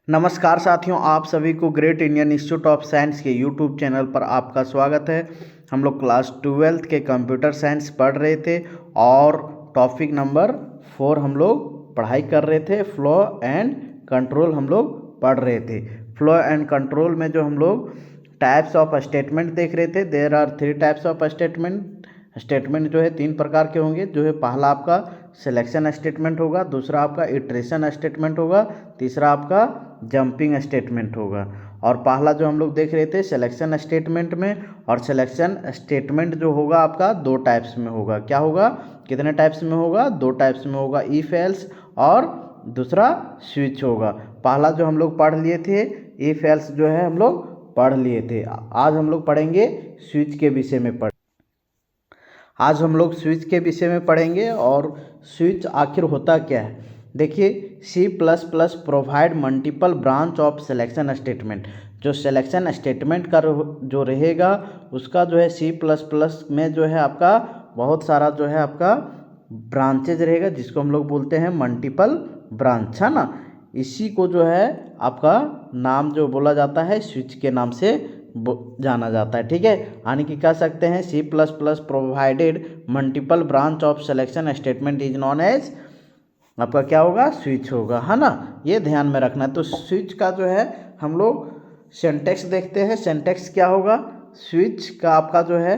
नमस्कार साथियों, आप सभी को great Indian institute of science के यूट्यूब चैनल पर आपका स्वागत है। हम लोग क्लास 12th के कंप्यूटर साइंस पढ़ रहे थे और टॉपिक नंबर 4 हम लोग पढ़ाई कर रहे थे। फ्लो एंड कंट्रोल हम लोग पढ़ रहे थे। फ्लो एंड कंट्रोल में जो हम लोग टाइप्स ऑफ स्टेटमेंट देख रहे थे, there are 3 types of statement जो है 3 प्रकार के होंगे। जो है पहला आपका सिलेक्शन स्टेटमेंट होगा, दूसरा आपका इटरेशन स्टेटमेंट होगा, तीसरा आपका जंपिंग स्टेटमेंट होगा। और पहला जो हम लोग देख रहे थे सिलेक्शन स्टेटमेंट में, और सिलेक्शन स्टेटमेंट जो होगा आपका 2 टाइप्स में होगा। क्या होगा, कितने टाइप्स में होगा? 2 टाइप्स में होगा, इफ एल्स और दूसरा स्विच होगा। पहला जो हम लोग पढ़ लिए थे इफ एल्स जो है हम लोग पढ़ लिए थे। आज हम लोग पढ़ेंगे स्विच के विषय में आज हम लोग स्विच के विषय में पढ़ेंगे। और स्विच आखिर होता क्या है, देखिए C++ provide multiple branch of selection statement. जो सिलेक्शन स्टेटमेंट का जो रहेगा उसका जो है C++ में जो है आपका बहुत सारा जो है आपका ब्रांचेज रहेगा, जिसको हम लोग बोलते हैं मल्टीपल ब्रांच, है ना। इसी को जो है आपका नाम जो बोला जाता है स्विच के नाम से जाना जाता है, ठीक है। यानी कि कह सकते हैं C++ provided multiple branch of selection statement is known as, आपका क्या होगा? स्विच होगा, है ना। ये ध्यान में रखना है। तो स्विच का जो है हम लोग सिंटैक्स देखते हैं। सिंटैक्स क्या होगा स्विच का आपका जो है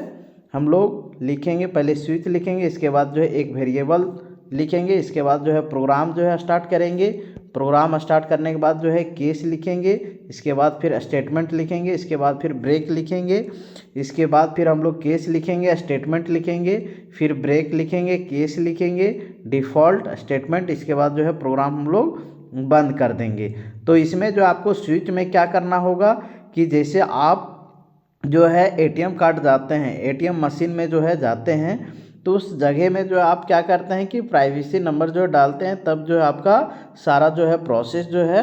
हम लोग लिखेंगे, पहले स्विच लिखेंगे, इसके बाद जो है एक वेरिएबल लिखेंगे, इसके बाद जो है प्रोग्राम जो है स्टार्ट करेंगे। प्रोग्राम स्टार्ट करने के बाद जो है केस लिखेंगे, इसके बाद फिर स्टेटमेंट लिखेंगे, इसके बाद फिर ब्रेक लिखेंगे, इसके बाद फिर हम लोग केस लिखेंगे, स्टेटमेंट लिखेंगे, फिर ब्रेक लिखेंगे, केस लिखेंगे, डिफ़ॉल्ट स्टेटमेंट, इसके बाद जो है प्रोग्राम हम लोग बंद कर देंगे। तो इसमें जो आपको स्विच में क्या करना होगा कि जैसे आप जो है ATM कार्ड जाते हैं, ATM मशीन में जो है जाते हैं, तो उस जगह में जो आप क्या करते हैं कि प्राइवेसी नंबर जो डालते हैं, तब जो है आपका सारा जो है प्रोसेस जो है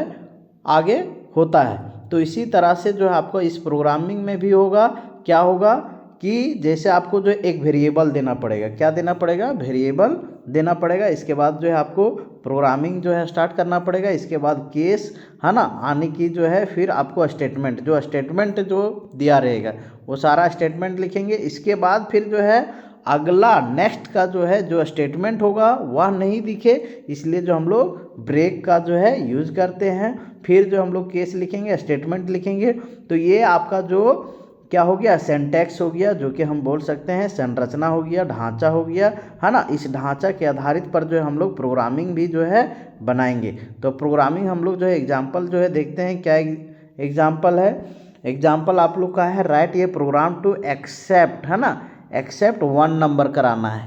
आगे होता है। तो इसी तरह से जो है आपको इस प्रोग्रामिंग में भी होगा। क्या होगा कि जैसे आपको जो एक वेरिएबल देना पड़ेगा, क्या देना पड़ेगा? वेरिएबल देना पड़ेगा। इसके बाद जो है आपको प्रोग्रामिंग जो है स्टार्ट करना पड़ेगा, इसके बाद केस, है ना, आने की जो है फिर आपको स्टेटमेंट जो दिया रहेगा वो सारा स्टेटमेंट लिखेंगे। इसके बाद फिर जो है अगला नेक्स्ट का जो है जो स्टेटमेंट होगा वह नहीं दिखे, इसलिए जो हम लोग ब्रेक का जो है यूज़ करते हैं। फिर जो हम लोग केस लिखेंगे, स्टेटमेंट लिखेंगे। तो ये आपका जो क्या हो गया, सिंटैक्स हो गया, जो कि हम बोल सकते हैं संरचना हो गया, ढांचा हो गया, है ना। इस ढांचा के आधारित पर जो है हम लोग प्रोग्रामिंग भी जो है बनाएंगे। तो प्रोग्रामिंग हम लोग जो है एग्जाम्पल जो है देखते हैं। क्या एग्जाम्पल है? एग्जाम्पल आप लोग का है राइट ये प्रोग्राम टू एक्सेप्ट, है ना, एक्सेप्ट 1 नंबर कराना है,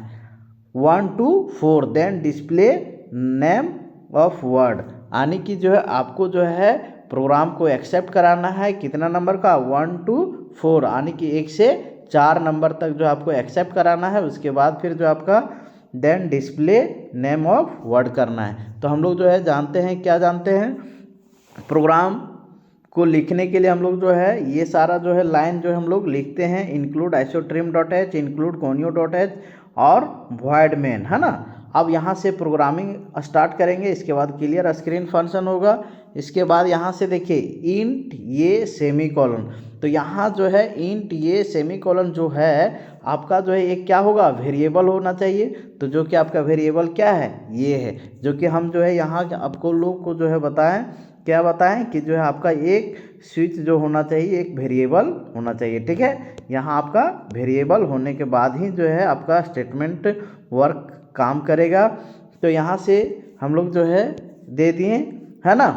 1 to 4, then display name of word. यानी कि जो है आपको जो है प्रोग्राम को एक्सेप्ट कराना है कितना नंबर का? 1 to 4, यानी कि 1 से 4 नंबर तक जो आपको एक्सेप्ट कराना है। उसके बाद फिर जो आपका then display name of word करना है। तो हम लोग जो है जानते हैं, क्या जानते हैं, प्रोग्राम को लिखने के लिए हम लोग जो है ये सारा जो है लाइन जो हम लोग लिखते हैं, इंक्लूड isotrim.h, इंक्लूड conio.h और void main, है ना। अब यहाँ से प्रोग्रामिंग स्टार्ट करेंगे, इसके बाद क्लियर स्क्रीन फंक्शन होगा। इसके बाद यहाँ से देखिए इंट ये सेमीकोलन, तो यहाँ जो है इंट ये सेमीकोलन जो है आपका जो है एक क्या होगा, वेरिएबल होना चाहिए। तो जो कि आपका वेरिएबल क्या है, ये है, जो कि हम जो है यहाँ आपको लोग को जो है बताएं, क्या बताएं कि जो है आपका एक स्विच जो होना चाहिए एक वेरिएबल होना चाहिए, ठीक है। यहाँ आपका वेरिएबल होने के बाद ही जो है आपका स्टेटमेंट वर्क काम करेगा। तो यहाँ से हम लोग जो है दे दिए, है ना,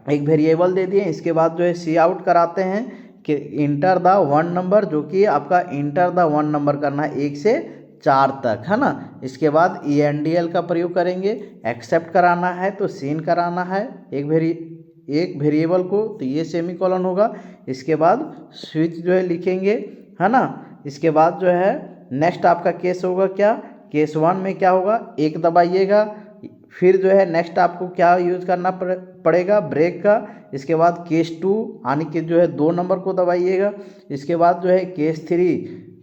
एक वेरिएबल दे दिए। इसके बाद जो है सी आउट कराते हैं कि इंटर द 1 नंबर, जो कि आपका इंटर द 1 नंबर करना है 1 से 4 तक, है ना। इसके बाद ENDL का प्रयोग करेंगे, एक्सेप्ट कराना है तो सीन कराना है एक वेरिएबल को, तो ये सेमीकोलन होगा। इसके बाद स्विच जो है लिखेंगे, है ना। इसके बाद जो है नेक्स्ट आपका केस होगा, क्या केस 1 में क्या होगा, 1 दबाइएगा। फिर जो है नेक्स्ट आपको क्या यूज़ करना पड़ेगा, ब्रेक का। इसके बाद केस 2 यानी कि जो है 2 नंबर को दबाइएगा। इसके बाद जो है केस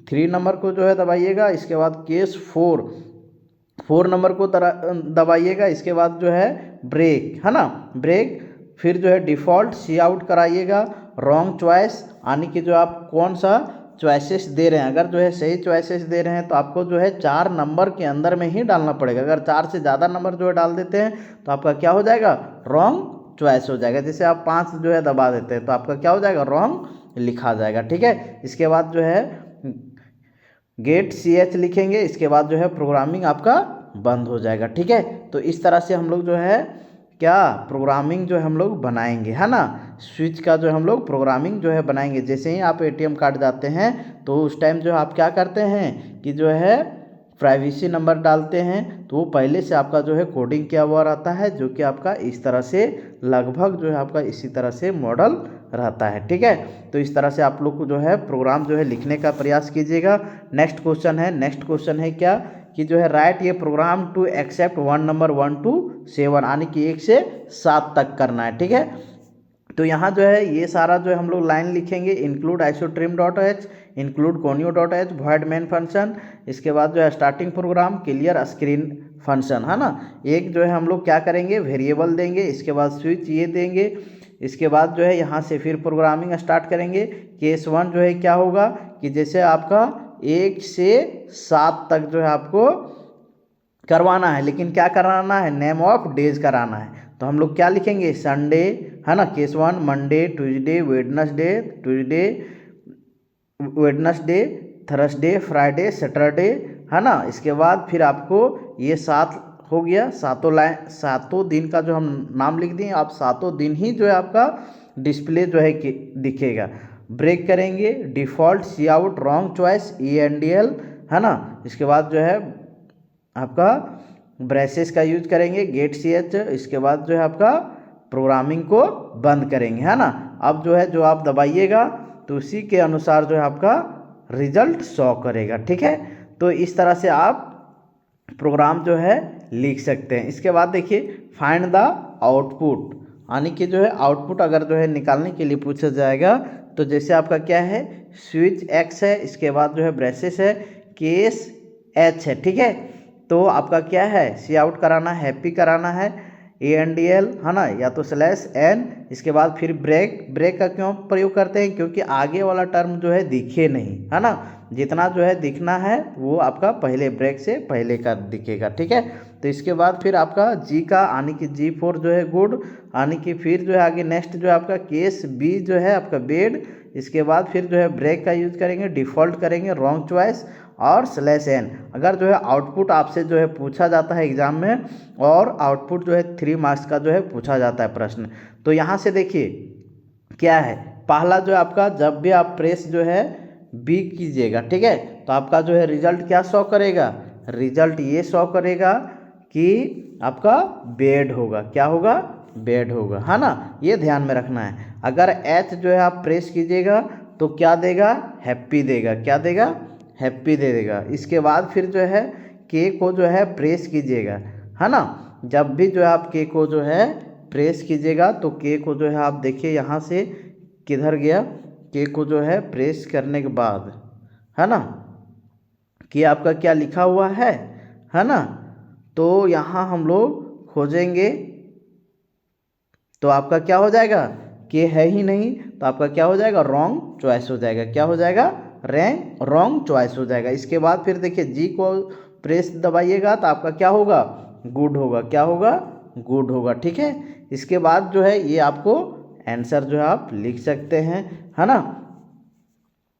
3 नंबर को जो है दबाइएगा। इसके बाद केस 4 नंबर को दबाइएगा। इसके बाद जो है ब्रेक, है ना, ब्रेक फिर जो है डिफ़ॉल्ट सी आउट कराइएगा, रॉन्ग चॉइस यानी कि जो आप कौन सा चॉइसेस दे रहे हैं। अगर जो है सही चॉइसेस दे रहे हैं तो आपको जो है 4 नंबर के अंदर में ही डालना पड़ेगा। अगर 4 से ज़्यादा नंबर जो है डाल देते हैं तो आपका क्या हो जाएगा, रॉन्ग चॉइस हो जाएगा। जैसे आप 5 जो है दबा देते हैं तो आपका क्या हो जाएगा, रॉन्ग लिखा जाएगा। ठीक है, इसके बाद जो है गेट CH लिखेंगे, इसके बाद जो है प्रोग्रामिंग आपका बंद हो जाएगा। ठीक है, तो इस तरह से हम लोग जो है क्या प्रोग्रामिंग जो है हम लोग बनाएंगे, है ना। स्विच का जो हम लोग प्रोग्रामिंग जो है बनाएंगे। जैसे ही आप ATM कार्ड जाते हैं तो उस टाइम जो आप क्या करते हैं कि जो है प्राइवेसी नंबर डालते हैं, तो वो पहले से आपका जो है कोडिंग किया हुआ रहता है, जो कि आपका इस तरह से लगभग जो है आपका इसी तरह से मॉडल रहता है। ठीक है, तो इस तरह से आप लोग को जो है प्रोग्राम जो है लिखने का प्रयास कीजिएगा। नेक्स्ट क्वेश्चन है क्या कि जो है राइट ये program to accept 1 number 1 to 7 यानी कि 1 से 7 तक करना है। ठीक है, तो यहाँ जो है ये सारा जो है हम लोग लाइन लिखेंगे, include isotrim.h, include conio.h, void main function, इसके बाद जो है starting program, clear screen function, है ना। एक जो है हम लोग क्या करेंगे, वेरिएबल देंगे, इसके बाद स्विच ये देंगे, इसके बाद जो है यहाँ से फिर प्रोग्रामिंग स्टार्ट करेंगे। केस 1 जो है क्या होगा कि जैसे आपका 1 से 7 तक जो है आपको करवाना है, लेकिन क्या कराना है, नेम ऑफ डेज कराना है। तो हम लोग क्या लिखेंगे, संडे, है ना, case 1, Monday, Tuesday, Wednesday, Thursday, Friday, Saturday, है ना। इसके बाद फिर आपको ये 7 हो गया, सातों दिन का जो हम नाम लिख दिए, आप 7 दिन ही जो है आपका डिस्प्ले जो है दिखेगा। ब्रेक करेंगे, डिफ़ॉल्ट सी आउट, रॉन्ग चॉइस, ENDL, है ना। इसके बाद जो है आपका ब्रेसेस का यूज करेंगे, गेट CH, इसके बाद जो है आपका प्रोग्रामिंग को बंद करेंगे, है ना। अब जो है जो आप दबाइएगा तो उसी के अनुसार जो है आपका रिजल्ट शो करेगा। ठीक है, तो इस तरह से आप प्रोग्राम जो है लिख सकते हैं। इसके बाद देखिए फाइंड द आउटपुट, यानी कि जो है आउटपुट अगर जो है निकालने के लिए पूछा जाएगा तो जैसे आपका क्या है, स्विच X है, इसके बाद जो है ब्रेसेस है, केस H है। ठीक है, तो आपका क्या है, सी आउट कराना है, हैप्पी कराना है, ENDL, है ना, या तो /n, इसके बाद फिर ब्रेक का क्यों प्रयोग करते हैं, क्योंकि आगे वाला टर्म जो है दिखे नहीं, है ना। जितना जो है दिखना है वो आपका पहले ब्रेक से पहले का दिखेगा। ठीक है, तो इसके बाद फिर आपका G का यानी कि G4 जो है गुड, यानी कि फिर जो है आगे नेक्स्ट जो है आपका केस B जो है आपका बेड, इसके बाद फिर जो है ब्रेक का यूज करेंगे, डिफ़ॉल्ट करेंगे, रॉन्ग चॉइस और /n। अगर जो है आउटपुट आपसे जो है पूछा जाता है एग्जाम में, और आउटपुट जो है 3 मार्क्स का जो है पूछा जाता है प्रश्न, तो यहाँ से देखिए क्या है, पहला जो आपका जब भी आप प्रेस जो है B कीजिएगा, ठीक है, तो आपका जो है रिजल्ट क्या शो करेगा, रिजल्ट ये शो करेगा कि आपका बेड होगा, क्या होगा, बेड होगा, है ना। ये ध्यान में रखना है। अगर H जो है आप प्रेस कीजिएगा तो क्या देगा, हैप्पी देगा, क्या देगा, हैप्पी दे देगा। इसके बाद फिर जो है K को जो है प्रेस कीजिएगा, है ना। जब भी जो है आप K को जो है प्रेस कीजिएगा तो K को जो है आप देखिए यहाँ से किधर गया, K को जो है प्रेस करने के बाद, है ना, कि आपका क्या लिखा हुआ है ना। तो यहाँ हम लोग खोजेंगे तो आपका क्या हो जाएगा, K है ही नहीं, तो आपका क्या हो जाएगा, रॉन्ग चॉइस हो जाएगा, क्या हो जाएगा, रॉन्ग चॉइस हो जाएगा। इसके बाद फिर देखिए G को प्रेस दबाइएगा तो आपका क्या होगा, गुड होगा, क्या होगा, गुड होगा। ठीक है, इसके बाद जो है ये आपको आंसर जो है आप लिख सकते हैं, है ना,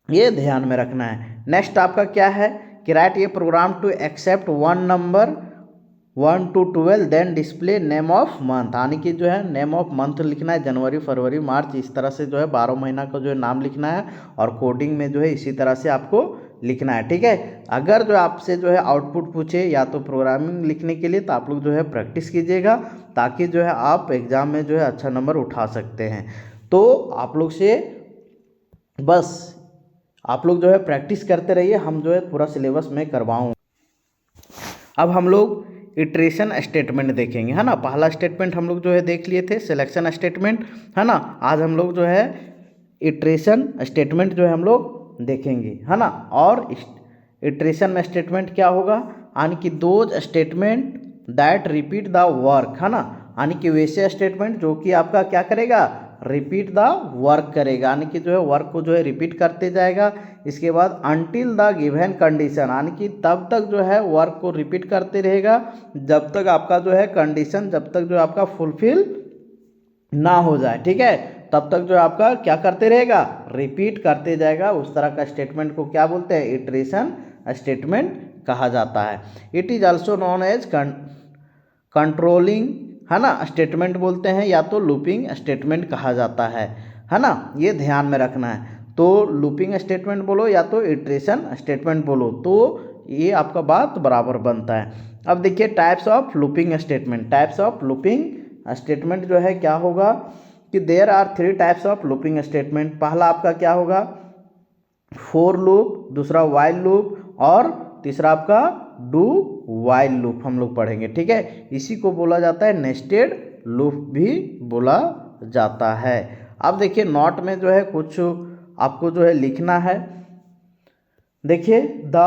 ये ध्यान में रखना है। नेक्स्ट आपका क्या है कि राइट ये program to accept 1 number 1 to 12 then display name of month, यानी कि जो है नेम ऑफ मंथ लिखना है, जनवरी, फरवरी, मार्च, इस तरह से जो है 12 महीना का जो है नाम लिखना है, और कोडिंग में जो है इसी तरह से आपको लिखना है। ठीक है, अगर जो आपसे जो है आउटपुट पूछे या तो प्रोग्रामिंग लिखने के लिए, तो आप लोग जो है प्रैक्टिस कीजिएगा, ताकि जो है आप एग्ज़ाम में जो है अच्छा नंबर उठा सकते हैं। तो आप लोग से बस आप लोग जो है प्रैक्टिस करते रहिए, हम जो है पूरा सिलेबस में करवाऊँ। अब हम लोग इटरेशन स्टेटमेंट देखेंगे, है ना। पहला स्टेटमेंट हम लोग जो है देख लिए थे, सिलेक्शन स्टेटमेंट, है ना। आज हम लोग जो है इटरेशन स्टेटमेंट जो है हम लोग देखेंगे, है ना। और इटरेशन में स्टेटमेंट क्या होगा, यानी कि those statement that repeat the work, है ना, यानी कि वैसे स्टेटमेंट जो कि आपका क्या करेगा, रिपीट द वर्क करेगा, यानी कि जो है वर्क को जो है रिपीट करते जाएगा। इसके बाद अनटिल द गिवन कंडीशन, यानी कि तब तक जो है वर्क को रिपीट करते रहेगा जब तक आपका जो है कंडीशन, जब तक जो आपका फुलफिल ना हो जाए, ठीक है, तब तक जो आपका क्या करते रहेगा, रिपीट करते जाएगा। उस तरह का स्टेटमेंट को क्या बोलते हैं, इटरेशन स्टेटमेंट कहा जाता है। It is also known as controlling, है ना, स्टेटमेंट बोलते हैं, या तो लूपिंग स्टेटमेंट कहा जाता है ना, ये ध्यान में रखना है। तो लूपिंग स्टेटमेंट बोलो या तो इटरेशन स्टेटमेंट बोलो, तो ये आपका बात बराबर बनता है। अब देखिए types of looping statement. Types of looping statement जो है क्या होगा कि there are 3 types of looping statement. पहला आपका क्या होगा, फोर लूप, दूसरा वाइल लूप और तीसरा आपका डू वाइल लूप हम लोग पढ़ेंगे, ठीक है। इसी को बोला जाता है नेस्टेड लूप भी बोला जाता है। अब देखिए नोट में जो है कुछ आपको जो है लिखना है। देखिए the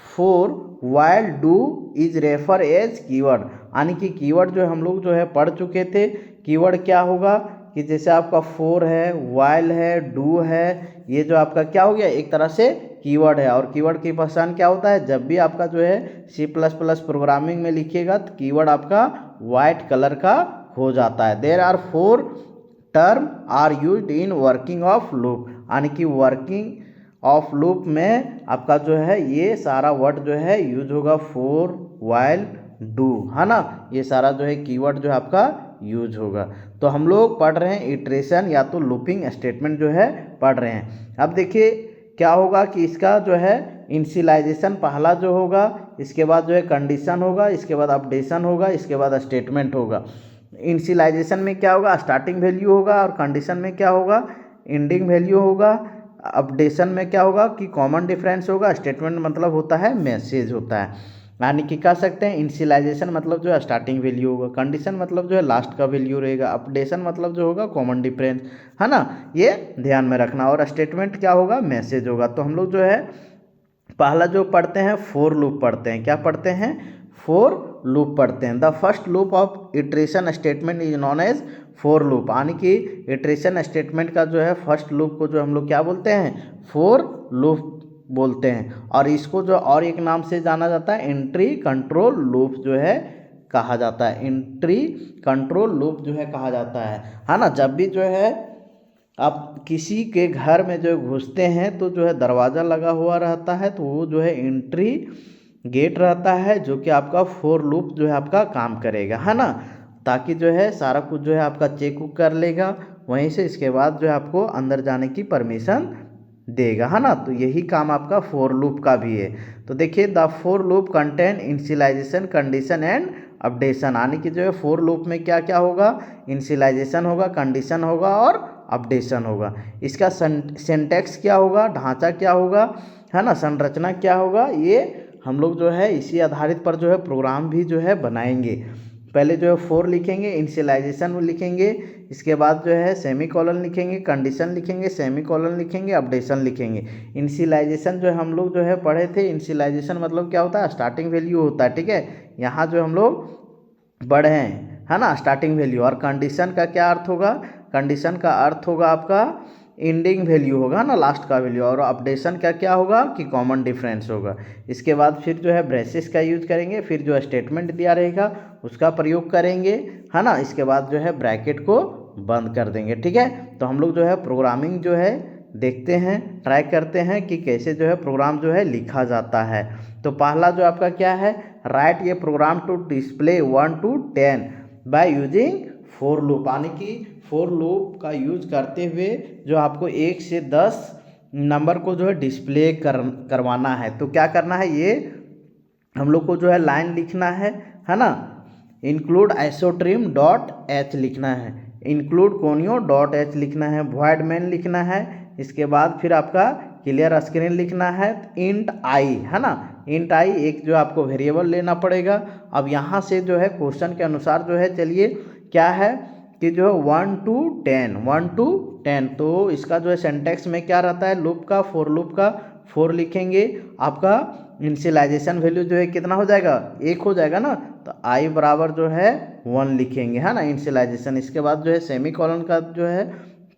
for while do is refer as keyword, यानी कि कीवर्ड जो हम लोग जो है पढ़ चुके थे। कीवर्ड क्या होगा कि जैसे आपका फोर है, वाइल है, डू है, ये जो आपका क्या हो गया, एक तरह से कीवर्ड है। और कीवर्ड की पहचान क्या होता है, जब भी आपका जो है C++ प्रोग्रामिंग में लिखिएगा तो कीवर्ड आपका वाइट कलर का हो जाता है। There are 4 term are used in working of loop, यानी कि वर्किंग ऑफ लूप में आपका जो है ये सारा वर्ड जो है यूज होगा, फोर, वाइल, डू, है ना, ये सारा जो है कीवर्ड जो है आपका यूज होगा। तो हम लोग पढ़ रहे हैं इटरेशन या तो लूपिंग स्टेटमेंट जो है पढ़ रहे हैं। अब देखिए क्या होगा कि इसका जो है इनिशियलाइजेशन पहला जो होगा, इसके बाद जो है कंडीशन होगा, इसके बाद अपडेशन होगा, इसके बाद स्टेटमेंट होगा। इनिशियलाइजेशन में क्या होगा, स्टार्टिंग वैल्यू होगा, और कंडीशन में क्या होगा, एंडिंग वैल्यू होगा। अपडेशन में क्या होगा कि कॉमन डिफरेंस होगा। स्टेटमेंट मतलब होता है मैसेज होता है, यानी कि कह सकते हैं इनिशियलाइजेशन मतलब जो है स्टार्टिंग वैल्यू होगा, कंडीशन मतलब जो है लास्ट का वैल्यू रहेगा, अपडेशन मतलब जो होगा कॉमन डिफरेंस, है ना, ये ध्यान में रखना। और स्टेटमेंट क्या होगा, मैसेज होगा। तो हम लोग जो है पहला जो पढ़ते हैं फोर लूप पढ़ते हैं। क्या पढ़ते हैं, फोर लूप पढ़ते हैं। The first loop of iteration statement is known as for loop, यानी कि इटरेशन स्टेटमेंट का जो है फर्स्ट लूप को जो हम लोग क्या बोलते हैं, फोर लूप बोलते हैं। और इसको जो और एक नाम से जाना जाता है, एंट्री कंट्रोल लूप जो है कहा जाता है। एंट्री कंट्रोल लूप जो है कहा जाता है ना। जब भी जो है आप किसी के घर में जो घुसते हैं तो जो है दरवाज़ा लगा हुआ रहता है, तो वो जो है एंट्री गेट रहता है, जो कि आपका फोर लूप जो है आपका काम करेगा, है ना, ताकि जो है सारा कुछ जो है आपका चेक उक कर लेगा, वहीं से इसके बाद जो है आपको अंदर जाने की परमिशन देगा, है ना। तो यही काम आपका फोर लूप का भी है। तो देखिए the for loop contain initialization, condition and updation, यानी कि जो है फोर लूप में क्या क्या होगा, इनिशियलाइजेशन होगा, कंडीशन होगा और अपडेशन होगा। इसका सिंटैक्स क्या होगा, ढांचा क्या होगा, है ना, संरचना क्या होगा, ये हम लोग जो है इसी आधारित पर जो है प्रोग्राम भी जो है बनाएंगे। पहले जो है फोर लिखेंगे, इनिशियलाइजेशन लिखेंगे, इसके बाद जो है सेमी कॉलन लिखेंगे, कंडीशन लिखेंगे, सेमी कॉलन लिखेंगे, अपडेशन लिखेंगे। इनिशियलाइजेशन जो हम लोग जो है पढ़े थे, इनिशियलाइजेशन मतलब क्या होता है, स्टार्टिंग वैल्यू होता है, ठीक है। यहाँ जो हम लोग पढ़े हैं, है ना, स्टार्टिंग वैल्यू। और कंडीशन का क्या अर्थ होगा, कंडीशन का अर्थ होगा आपका एंडिंग वैल्यू होगा ना, लास्ट का वैल्यू। और अपडेशन का क्या होगा कि कॉमन डिफरेंस होगा। इसके बाद फिर जो है ब्रेसेस का यूज करेंगे, फिर जो स्टेटमेंट दिया रहेगा उसका प्रयोग करेंगे, है ना। इसके बाद जो है ब्रैकेट को बंद कर देंगे, ठीक है। तो हम लोग जो है प्रोग्रामिंग जो है देखते हैं, ट्राई करते हैं कि कैसे जो है प्रोग्राम जो है लिखा जाता है। तो पहला जो आपका क्या है, राइट ये program to display 1 to 10 by using for loop, यानी कि फोर लूप का यूज करते हुए जो आपको 1 से 10 नंबर को जो है डिस्प्ले करवाना है। तो क्या करना है, ये हम लोग को जो है लाइन लिखना है ना, इंक्लूड आइसोट्रिम डॉट एच लिखना है, इंक्लूड कोनियो डॉट एच लिखना है, वॉइड मेन लिखना है। इसके बाद फिर आपका क्लियर स्क्रीन लिखना है, इंट आई, है ना, इंट आई एक जो आपको वेरिएबल लेना पड़ेगा। अब यहाँ से जो है क्वेश्चन के अनुसार जो है चलिए क्या है कि जो है 1 to 10, तो इसका जो है सिंटैक्स में क्या रहता है, लूप का, फोर लूप का, फोर लिखेंगे, आपका इनिशियलाइजेशन वैल्यू जो है कितना हो जाएगा, 1 हो जाएगा ना, तो आई बराबर जो है 1 लिखेंगे, है ना, इनिशियलाइजेशन। इसके बाद जो है सेमी कॉलन का जो है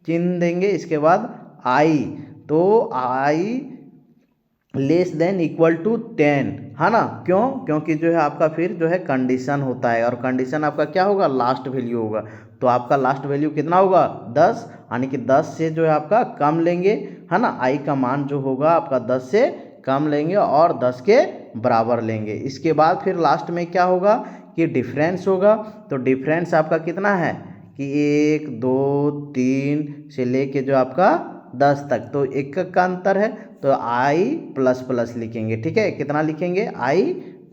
चिन्ह देंगे, इसके बाद आई, तो आई लेस देन इक्वल टू 10, है ना, क्यों, क्योंकि जो है आपका फिर जो है कंडीशन होता है, और कंडीशन आपका क्या होगा, लास्ट वैल्यू होगा। तो आपका लास्ट वैल्यू कितना होगा, 10, यानी कि 10 से जो है आपका कम लेंगे, है ना, आई का मान जो होगा आपका 10 से कम लेंगे और 10 के बराबर लेंगे। इसके बाद फिर लास्ट में क्या होगा कि डिफरेंस होगा। तो डिफरेंस आपका कितना है कि 1 2 3 से लेके जो आपका 10 तक, तो एक का अंतर है, तो आई प्लस प्लस लिखेंगे, ठीक है, कितना लिखेंगे, आई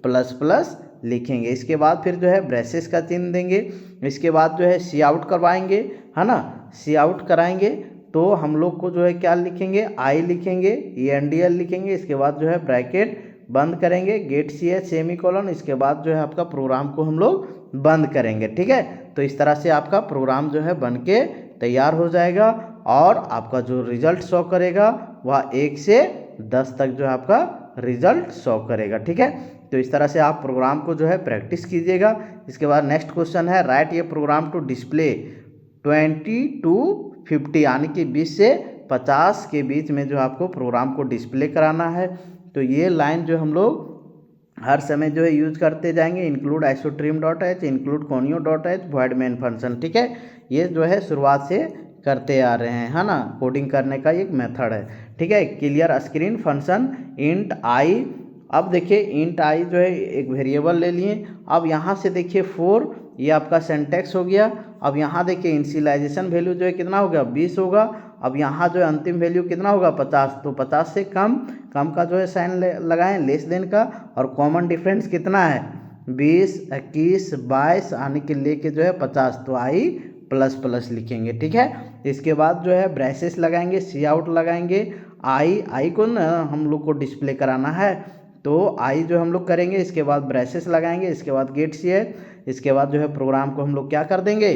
प्लस प्लस लिखेंगे। इसके बाद फिर जो है ब्रेसेस का चिन्ह देंगे, इसके बाद जो है सी आउट करवाएंगे, है ना, सी आउट कराएंगे, तो हम लोग को जो है क्या लिखेंगे, आई लिखेंगे, ENDL लिखेंगे, इसके बाद जो है ब्रैकेट बंद करेंगे, गेट CH सेमी कॉलन, इसके बाद जो है आपका प्रोग्राम को हम लोग बंद करेंगे, ठीक है। तो इस तरह से आपका प्रोग्राम जो है बन के तैयार हो जाएगा, और आपका जो रिजल्ट शो करेगा वह 1 से 10 तक जो है आपका रिजल्ट शो करेगा, ठीक है। तो इस तरह से आप प्रोग्राम को जो है प्रैक्टिस कीजिएगा। इसके बाद नेक्स्ट क्वेश्चन है, राइट ये प्रोग्राम टू डिस्प्ले 20 to 50, यानी कि 20 से 50 के बीच में जो आपको प्रोग्राम को डिस्प्ले कराना है। तो ये लाइन जो हम लोग हर समय जो है यूज करते जाएंगे, include isotrim.h, include conio.h, void main function, ठीक है। ये जो है शुरुआत से करते आ रहे हैं, है ना, कोडिंग करने का एक मेथड है, ठीक है। क्लियर स्क्रीन फंक्शन इंट आई, अब देखिए इंट आई जो है एक वेरिएबल ले लिए, अब यहाँ से देखिए 4, ये आपका सिंटैक्स हो गया। अब यहाँ देखिए इनिशियलाइजेशन वैल्यू जो है कितना होगा, 20 होगा। अब यहाँ जो है अंतिम वैल्यू कितना होगा, 50, तो 50 से कम का जो है साइन लगाएं, लेस देन का, और कॉमन डिफरेंस कितना है, 20 21 22, आने के लेके जो है 50, तो आई प्लस प्लस लिखेंगे, ठीक है। इसके बाद जो है ब्रेसेस लगाएंगे, सी आउट लगाएंगे, आई को ना हम लोग को डिस्प्ले कराना है, तो आई जो हम लोग करेंगे, इसके बाद ब्रेसेस लगाएंगे, इसके बाद गेट CH, इसके बाद जो है प्रोग्राम को हम लोग क्या कर देंगे,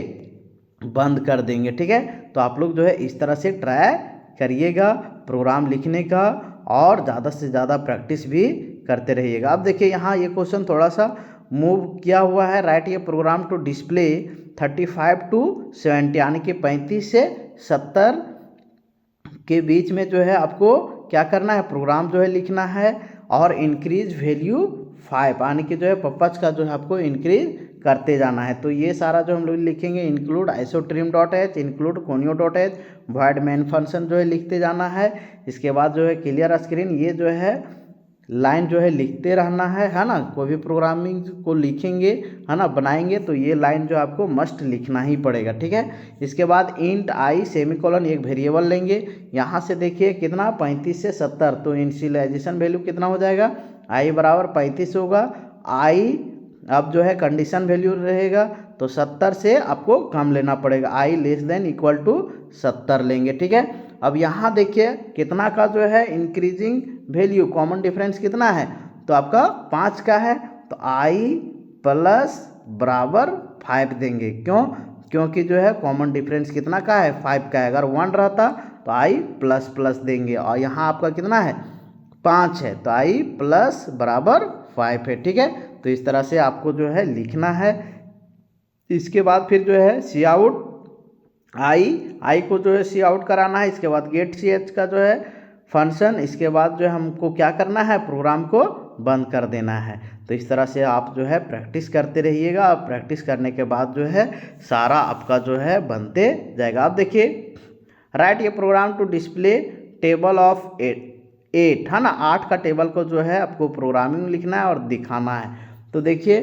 बंद कर देंगे, ठीक है। तो आप लोग जो है इस तरह से ट्राई करिएगा प्रोग्राम लिखने का, और ज़्यादा से ज़्यादा प्रैक्टिस भी करते रहिएगा। अब देखिए यहाँ ये क्वेश्चन थोड़ा सा मूव किया हुआ है, राइट ये प्रोग्राम टू डिस्प्ले 35 to 70, यानी कि 35 से 70 के बीच में जो है आपको क्या करना है, प्रोग्राम जो है लिखना है, और इंक्रीज वैल्यू 5, यानी कि जो है पपच का जो है आपको इंक्रीज करते जाना है। तो ये सारा जो हम लोग लिखेंगे, include isotrim.h, include conio.h, void main function जो है लिखते जाना है। इसके बाद जो है क्लियर स्क्रीन, ये जो है लाइन जो है लिखते रहना है ना, कोई भी प्रोग्रामिंग को लिखेंगे, है ना, बनाएंगे, तो ये लाइन जो आपको मस्ट लिखना ही पड़ेगा, ठीक है। इसके बाद इंट आई सेमी कॉलन एक वेरिएबल लेंगे, यहाँ से देखिए कितना 35 से 70, तो इनिशियलाइजेशन वैल्यू कितना हो जाएगा, आई बराबर 35 होगा। आई अब जो है कंडीशन वैल्यू रहेगा, तो 70 से आपको कम लेना पड़ेगा, आई लेस देन इक्वल टू 70 लेंगे, ठीक है। अब यहाँ देखिए कितना का जो है इंक्रीजिंग वैल्यू, कॉमन डिफरेंस कितना है, तो आपका 5 का है, तो आई प्लस बराबर 5 देंगे, क्यों, क्योंकि जो है कॉमन डिफरेंस कितना का है, 5 का है। अगर 1 रहता तो आई प्लस प्लस देंगे, और यहाँ आपका कितना है, 5 है, तो आई प्लस बराबर 5 है, ठीक है। तो इस तरह से आपको जो है लिखना है। इसके बाद फिर जो है सी आउट आई को जो है सी आउट कराना है, इसके बाद गेट CH का जो है फंक्शन, इसके बाद जो है हमको क्या करना है, प्रोग्राम को बंद कर देना है। तो इस तरह से आप जो है प्रैक्टिस करते रहिएगा, और प्रैक्टिस करने के बाद जो है सारा आपका जो है बनते जाएगा। आप देखिए राइट ये program to display table of 8, है ना, 8 का टेबल को जो है आपको प्रोग्रामिंग लिखना है और दिखाना है। तो देखिए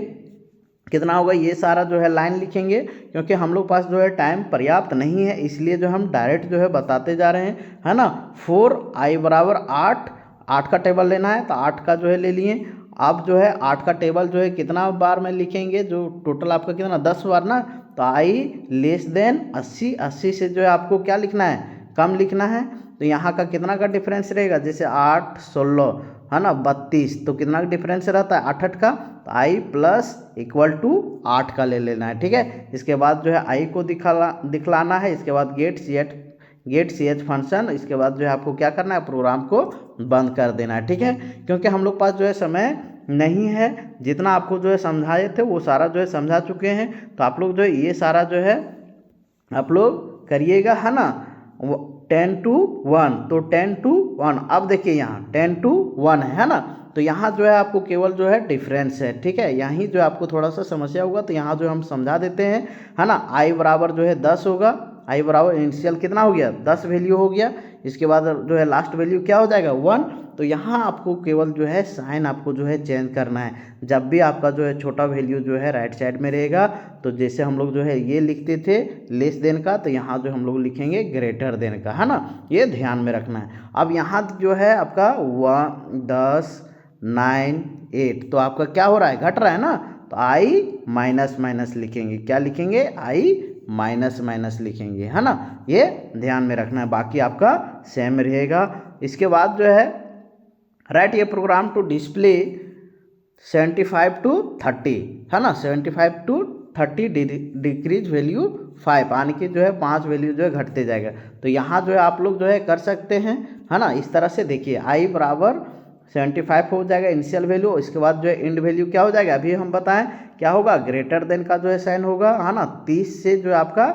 कितना होगा, ये सारा जो है लाइन लिखेंगे, क्योंकि हम लोग पास जो है टाइम पर्याप्त नहीं है, इसलिए जो हम डायरेक्ट जो है बताते जा रहे हैं, है ना। 4 आई बराबर 8 का टेबल लेना है, तो 8 का जो है ले लिए। आप जो है 8 का टेबल जो है कितना बार में लिखेंगे, जो टोटल आपका कितना 10 बार ना, तो आई लेस देन 80 से जो है आपको क्या लिखना है, कम लिखना है। तो यहाँ का कितना का डिफरेंस रहेगा, जैसे 8 16, है ना, 32, तो कितना का डिफरेंस रहता है 8 का, तो आई प्लस इक्वल टू 8 का ले लेना है, ठीक है। इसके बाद जो है आई को दिखलाना है, इसके बाद get CH get ch function, इसके बाद जो है आपको क्या करना है, प्रोग्राम को बंद कर देना है, ठीक है। क्योंकि हम लोग पास जो है समय नहीं है, जितना आपको जो है समझाए थे वो सारा जो है समझा चुके हैं। तो आप लोग जो है ये सारा जो है आप लोग करिएगा, है ना। 10 to 1, तो 10 to 1, अब देखिए यहाँ 10 to 1 है ना। तो यहाँ जो है आपको केवल जो है डिफरेंस है, ठीक है। यहीं जो आपको थोड़ा सा समस्या होगा, तो यहाँ जो हम समझा देते हैं, है ना। आई बराबर जो है 10 होगा, आई बराबर इनिशियल कितना हो गया, 10 वैल्यू हो गया। इसके बाद जो है लास्ट वैल्यू क्या हो जाएगा, 1। तो यहाँ आपको केवल जो है साइन आपको जो है चेंज करना है। जब भी आपका जो है छोटा वैल्यू जो है राइट साइड में रहेगा, तो जैसे हम लोग जो है ये लिखते थे लेस देन का, तो यहाँ जो हम लोग लिखेंगे ग्रेटर देन का, है ना। ये ध्यान में रखना है। अब यहाँ जो है आपका 1 10 9 8, तो आपका क्या हो रहा है, घट रहा है ना। तो आई माइनस माइनस लिखेंगे, क्या लिखेंगे, आई माइनस माइनस लिखेंगे, है ना। ये ध्यान में रखना है, बाकी आपका सेम रहेगा। इसके बाद जो है राइट ये प्रोग्राम टू डिस्प्ले 75 to 30, है ना। 75 to 30 डिक्रीज वैल्यू 5, यानी कि जो है 5 वैल्यू जो है घटते जाएगा। तो यहाँ जो है आप लोग जो है कर सकते हैं, है ना। इस तरह से देखिए आई बराबर 75 हो जाएगा इनिशियल वैल्यू, इसके बाद जो है एंड वैल्यू क्या हो जाएगा, अभी हम बताएं क्या होगा, ग्रेटर देन का जो है साइन होगा, है ना। 30 से जो है आपका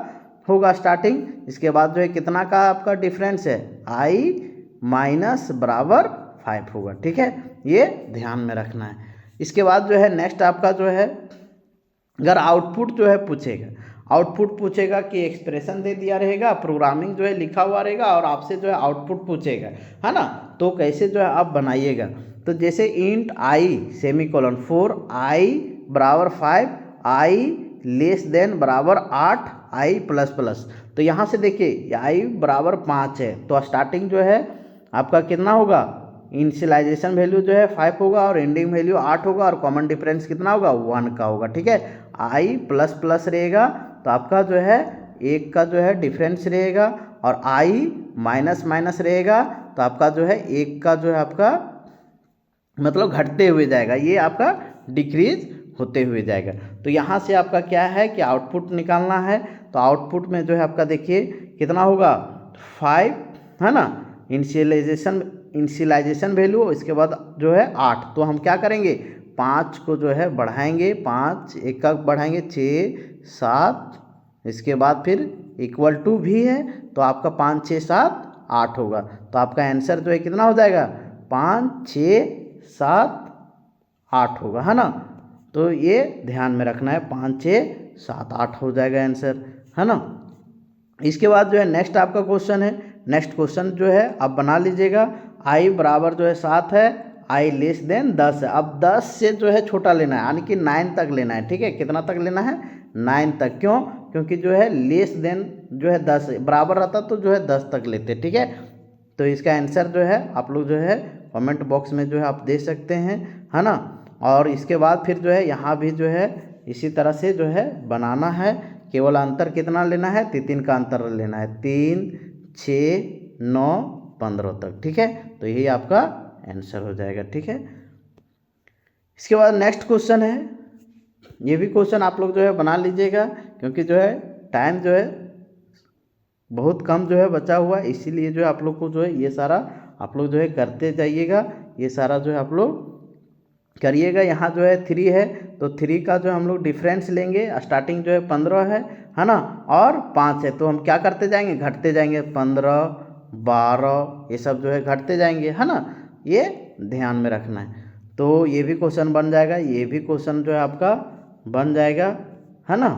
होगा स्टार्टिंग। इसके बाद जो है कितना का आपका डिफरेंस है, आई माइनस बराबर 5 होगा, ठीक है। ये ध्यान में रखना है। इसके बाद जो है नेक्स्ट आपका जो है अगर आउटपुट जो है पूछेगा, आउटपुट पूछेगा कि एक्सप्रेशन दे दिया रहेगा, प्रोग्रामिंग जो है लिखा हुआ रहेगा और आपसे जो है आउटपुट पूछेगा, है ना। तो कैसे जो है आप बनाइएगा, तो जैसे इंट आई सेमीकोलन 4 आई बराबर 5 आई लेस देन बराबर 8 आई प्लस प्लस। तो यहाँ से देखिए आई बराबर 5 है, तो स्टार्टिंग जो है आपका कितना होगा, इनिशियलाइजेशन वैल्यू जो है 5 होगा और एंडिंग वैल्यू 8 होगा और कॉमन डिफरेंस कितना होगा, 1 का होगा, ठीक है। आई प्लस प्लस रहेगा, तो आपका जो है 1 का जो है डिफरेंस रहेगा, और आई माइनस माइनस रहेगा, तो आपका जो है 1 का जो है आपका मतलब घटते हुए जाएगा, ये आपका डिक्रीज होते हुए जाएगा। तो यहाँ से आपका क्या है कि आउटपुट निकालना है। तो आउटपुट में जो है आपका देखिए कितना होगा, 5, है ना, इनिशियलाइजेशन वैल्यू, इसके बाद जो है 8। तो हम क्या करेंगे, 5 को जो है बढ़ाएंगे, 5 1 का बढ़ाएंगे 6 7, इसके बाद फिर इक्वल टू भी है, तो आपका 5 6 7 8 होगा। तो आपका आंसर जो है कितना हो जाएगा, 5 6 7 8 होगा, है ना। तो ये ध्यान में रखना है, 5 6 7 8 हो जाएगा आंसर, है ना। इसके बाद जो है नेक्स्ट आपका क्वेश्चन है, नेक्स्ट क्वेश्चन जो है आप बना लीजिएगा। आई बराबर जो है 7 है, आई लेस देन 10 है। अब 10 से जो है छोटा लेना है, यानी कि 9 तक लेना है, ठीक है। कितना तक लेना है, 9 तक। क्यों, क्योंकि जो है लेस देन जो है 10 बराबर रहता तो जो है 10 तक लेते, ठीक है। तो इसका आंसर जो है आप लोग जो है कमेंट बॉक्स में जो है आप दे सकते हैं, है ना। और इसके बाद फिर जो है यहाँ भी जो है इसी तरह से जो है बनाना है। केवल अंतर कितना लेना है, 3 का अंतर लेना है, 3 6 9 15 तक, ठीक है। तो यही आपका आंसर हो जाएगा, ठीक है। इसके बाद नेक्स्ट क्वेश्चन है, ये भी क्वेश्चन आप लोग जो है बना लीजिएगा, क्योंकि जो है टाइम जो है बहुत कम जो है बचा हुआ है, इसीलिए जो है आप लोग को जो है ये सारा आप लोग जो है करते जाइएगा, ये सारा जो है आप लोग करिएगा। यहाँ जो है 3 है, तो 3 का जो हम लोग डिफरेंस लेंगे, स्टार्टिंग जो है 15 है ना, और 5 है, तो हम क्या करते जाएंगे, घटते जाएंगे, 15 12 ये सब जो है घटते जाएंगे, है ना। ये ध्यान में रखना है। तो ये भी क्वेश्चन बन जाएगा, ये भी क्वेश्चन जो है आपका बन जाएगा, है ना।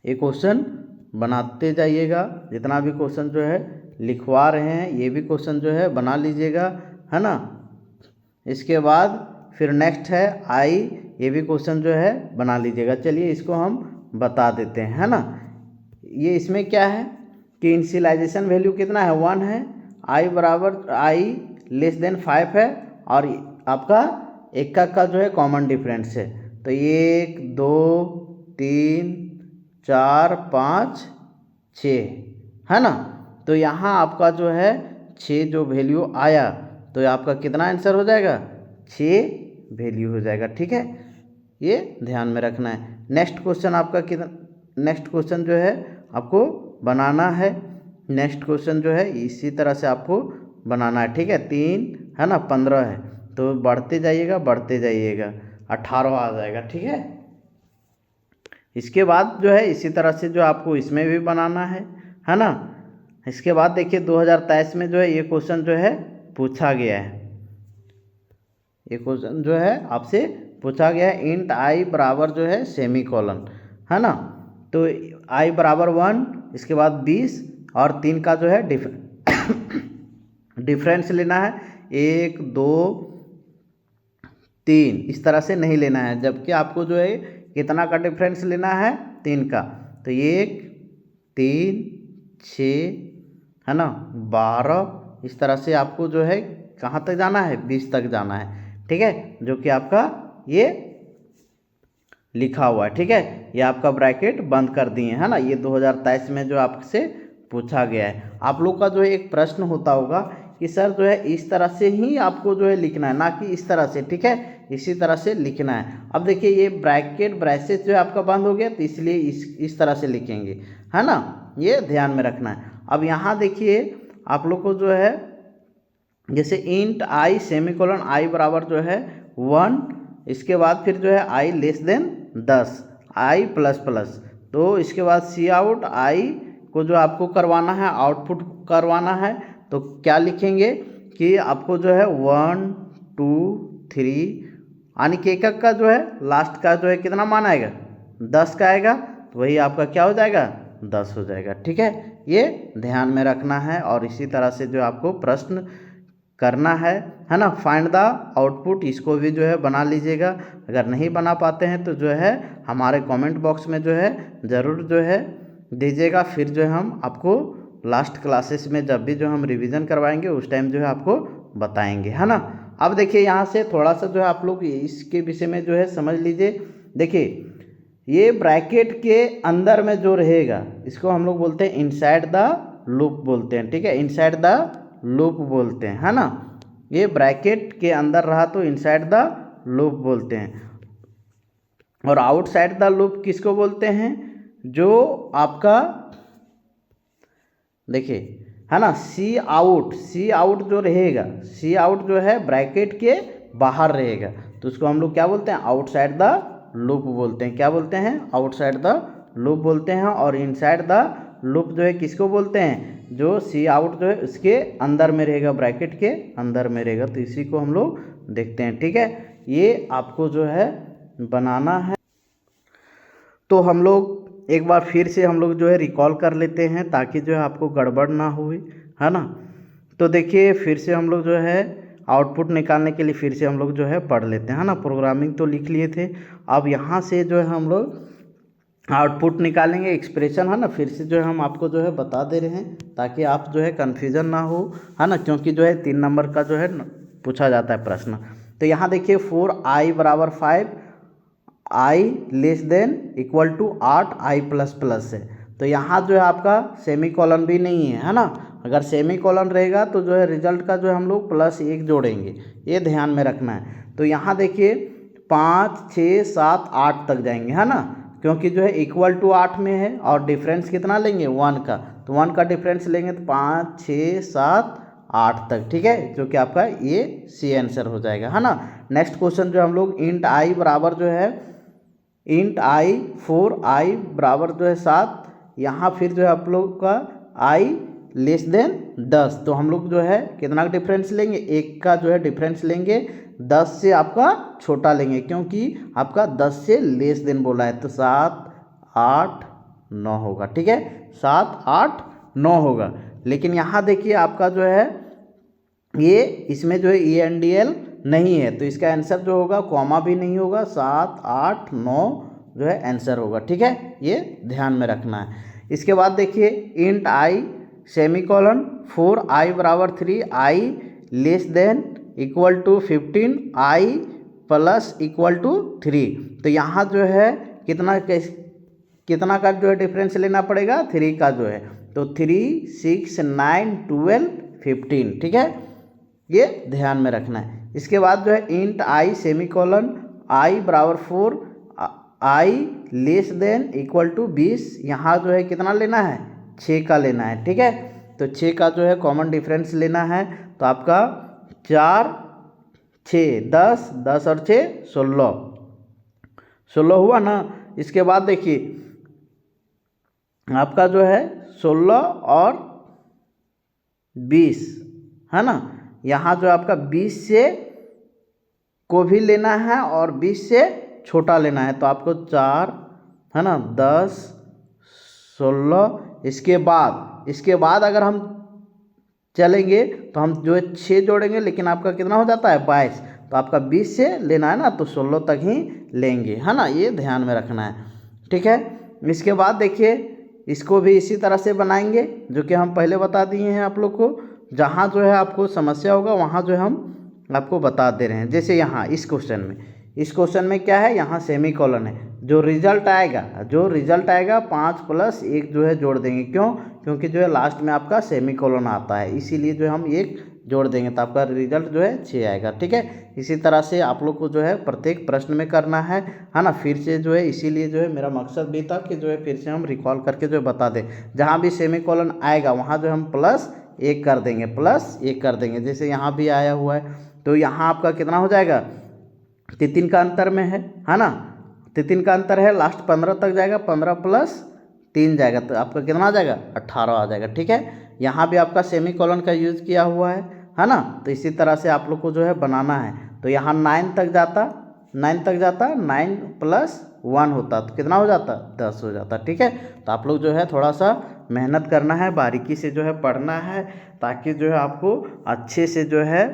ये क्वेश्चन बनाते जाइएगा, जितना भी क्वेश्चन जो है लिखवा रहे हैं ये भी क्वेश्चन जो है बना लीजिएगा, है ना। इसके बाद फिर नेक्स्ट है आई, ये भी क्वेश्चन जो है बना लीजिएगा। चलिए इसको हम बता देते हैं, है ना। ये इसमें क्या है कि इनिशियलाइजेशन वैल्यू कितना है, 1 है, आई बराबर आई लेस देन 5 है, और आपका 1 का जो है कॉमन डिफरेंस है। तो 1 2 3 4 5 6, है ना। तो यहाँ आपका जो है 6 जो वैल्यू आया, तो आपका कितना आंसर हो जाएगा, 6 वैल्यू हो जाएगा, ठीक है। ये ध्यान में रखना है। नेक्स्ट क्वेश्चन आपका कितना, नेक्स्ट क्वेश्चन जो है आपको बनाना है, नेक्स्ट क्वेश्चन जो है इसी तरह से आपको बनाना है, ठीक है। 3 है ना, 15 है, तो बढ़ते जाइएगा 18 आ जाएगा, ठीक है। इसके बाद जो है इसी तरह से जो आपको इसमें भी बनाना है ना। इसके बाद देखिए 2023 में जो है ये क्वेश्चन जो है पूछा गया है, ये क्वेश्चन जो है आपसे पूछा गया है। इंट आई बराबर जो है सेमी कॉलन, है ना। तो आई बराबर 1, इसके बाद 20 और 3 का जो है डिफरेंस लेना है, 1 2 3 इस तरह से नहीं लेना है, जबकि आपको जो है कितना का डिफरेंस लेना है, 3 का। तो 1 3 6 है ना 12 इस तरह से आपको जो है कहाँ तक जाना है, 20 तक जाना है, ठीक है, जो कि आपका ये लिखा हुआ है, ठीक है। ये आपका ब्रैकेट बंद कर दिए है ना। ये 2023 में जो आपसे पूछा गया है। आप लोग का जो है एक प्रश्न होता होगा कि सर जो है इस तरह से ही आपको जो है लिखना है, ना कि इस तरह से, ठीक है, इसी तरह से लिखना है। अब देखिए ये ब्रैकेट ब्रैसेस जो है आपका बंद हो गया, तो इसलिए इस तरह से लिखेंगे, है ना, ये ध्यान में रखना है। अब यहाँ देखिए आप लोग को जो है जैसे इंट आई सेमी कोलन आई बराबर जो है 1, इसके बाद फिर जो है आई लेस देन 10 आई प्लस प्लस, तो इसके बाद सी आउट आई को जो आपको करवाना है, आउटपुट करवाना है, तो क्या लिखेंगे कि आपको जो है 1 2 3 यानी कि एक का जो है लास्ट का जो है कितना मान आएगा, 10 का आएगा, तो वही आपका क्या हो जाएगा, 10 हो जाएगा, ठीक है। ये ध्यान में रखना है और इसी तरह से जो आपको प्रश्न करना है ना। फाइंड द आउटपुट, इसको भी जो है बना लीजिएगा। अगर नहीं बना पाते हैं तो जो है हमारे कमेंट बॉक्स में जो है ज़रूर जो है दीजिएगा, फिर जो है हम आपको लास्ट क्लासेस में जब भी जो हम रिवीजन करवाएंगे उस टाइम जो है आपको बताएंगे, है ना। अब देखिए यहाँ से थोड़ा सा जो है आप लोग इसके विषय में जो है समझ लीजिए। देखिए ये ब्रैकेट के अंदर में जो रहेगा इसको हम लोग बोलते हैं इनसाइड द लूप बोलते हैं, ठीक है, इनसाइड द लूप बोलते हैं, है ना। ये ब्रैकेट के अंदर रहा तो इनसाइड द लूप बोलते हैं। और आउटसाइड द लूप किसको बोलते हैं, जो आपका देखिए है ना सी आउट जो रहेगा, सी आउट जो है ब्रैकेट के बाहर रहेगा, तो उसको हम लोग क्या बोलते हैं, आउटसाइड द लूप बोलते हैं। क्या बोलते हैं, आउटसाइड द लूप बोलते हैं। और इनसाइड द लूप जो है किसको बोलते हैं, जो सी आउट जो है उसके अंदर में रहेगा, ब्रैकेट के अंदर में रहेगा, तो इसी को हम लोग देखते हैं, ठीक है। ये आपको जो है बनाना है। तो हम लोग एक बार फिर से हम लोग जो है रिकॉल कर लेते हैं ताकि जो है आपको गड़बड़ ना हुई, है ना। तो देखिए फिर से हम लोग जो है आउटपुट निकालने के लिए फिर से हम लोग जो है पढ़ लेते हैं, है ना। प्रोग्रामिंग तो लिख लिए थे, अब यहाँ से जो है हम लोग आउटपुट निकालेंगे, एक्सप्रेशन, है ना। फिर से जो है हम आपको जो है बता दे रहे हैं ताकि आप जो है कन्फ्यूज़न ना हो, है ना, क्योंकि जो है 3 नंबर का जो है पूछा जाता है प्रश्न। तो यहाँ देखिए 4i बराबर 5 I less than equal to 8 I plus plus है, तो यहाँ जो है आपका सेमी कॉलन भी नहीं है ना। अगर सेमी कॉलन रहेगा तो जो है रिजल्ट का जो है हम लोग +1 जोड़ेंगे, ये ध्यान में रखना है। तो यहाँ देखिए 5 6 7 8 तक जाएंगे, है ना, क्योंकि जो है इक्वल टू 8 में है और डिफरेंस कितना लेंगे 1 का, तो 1 का डिफरेंस लेंगे तो 5 6 7 8 तक, ठीक है, जो कि आपका ये सी आंसर हो जाएगा, है ना। नेक्स्ट क्वेश्चन जो हम लोग इंट आई बराबर जो है इंट आई 4i बराबर जो है 7, यहाँ फिर जो है आप लोग का i लेस देन 10, तो हम लोग जो है कितना का डिफरेंस लेंगे, 1 का जो है डिफरेंस लेंगे, 10 से आपका छोटा लेंगे क्योंकि आपका 10 से लेस देन बोला है, तो 7 8 9 होगा, ठीक है, 7 8 9 होगा। लेकिन यहाँ देखिए आपका जो है ये इसमें जो है ENDL नहीं है, तो इसका आंसर जो होगा कॉमा भी नहीं होगा, 7 8 9 जो है आंसर होगा, ठीक है, ये ध्यान में रखना है। इसके बाद देखिए इंट आई सेमी कॉलन 4i बराबर 3 I less than equal to 15 I plus equal to 3, तो यहाँ जो है कितना का जो है डिफरेंस लेना पड़ेगा, 3 का जो है, तो 3 6 9 12 15, ठीक है, ये ध्यान में रखना है। इसके बाद जो है इंट आई सेमी कॉलन आई बराबर 4 आई लेस देन इक्वल टू 20, यहाँ जो है कितना लेना है, 6 का लेना है, ठीक है। तो 6 का जो है कॉमन डिफरेंस लेना है। तो आपका 4 6 10, 10 और 6 16, 16 हुआ ना। इसके बाद देखिए आपका जो है 16 और 20 है ना। यहाँ जो आपका 20 से को भी लेना है और 20 से छोटा लेना है। तो आपको 4 है ना, 10 16, इसके बाद अगर हम चलेंगे तो हम जो है 6 जोड़ेंगे, लेकिन आपका कितना हो जाता है 22। तो आपका 20 से लेना है ना, तो 16 तक ही लेंगे है ना, ये ध्यान में रखना है। ठीक है, इसके बाद देखिए इसको भी इसी तरह से बनाएंगे जो कि हम पहले बता दिए हैं आप लोग को। जहाँ जो है आपको समस्या होगा वहाँ जो है हम आपको बता दे रहे हैं। जैसे यहाँ इस क्वेश्चन में क्या है, यहाँ सेमी कॉलन है। जो रिजल्ट आएगा 5 + 1 जो है जोड़ देंगे। क्यों? क्योंकि जो है लास्ट में आपका सेमी कॉलन आता है, इसीलिए जो हम 1 जोड़ देंगे तो आपका रिजल्ट जो है 6 आएगा। ठीक है, इसी तरह से आप लोग को जो है प्रत्येक प्रश्न में करना है ना। फिर से जो है इसीलिए जो है मेरा मकसद भी था कि जो है फिर से हम रिकॉल करके जो है बता दें। जहाँ भी सेमी कॉलन आएगा वहाँ जो हम +1 कर देंगे। जैसे यहाँ भी आया हुआ है तो यहाँ आपका कितना हो जाएगा, 3 का अंतर में है ना, 3 का अंतर है, लास्ट 15 तक जाएगा, 15 + 3 जाएगा तो आपका कितना आ जाएगा, 18 आ जाएगा। ठीक है, यहाँ भी आपका सेमी कॉलन का यूज़ किया हुआ है ना। तो इसी तरह से आप लोग को जो है बनाना है। तो यहाँ 9 तक जाता, 9 + 1 होता तो कितना हो जाता, 10 हो जाता। ठीक है, तो आप लोग जो है थोड़ा सा मेहनत करना है, बारीकी से जो है पढ़ना है, ताकि जो है आपको अच्छे से जो है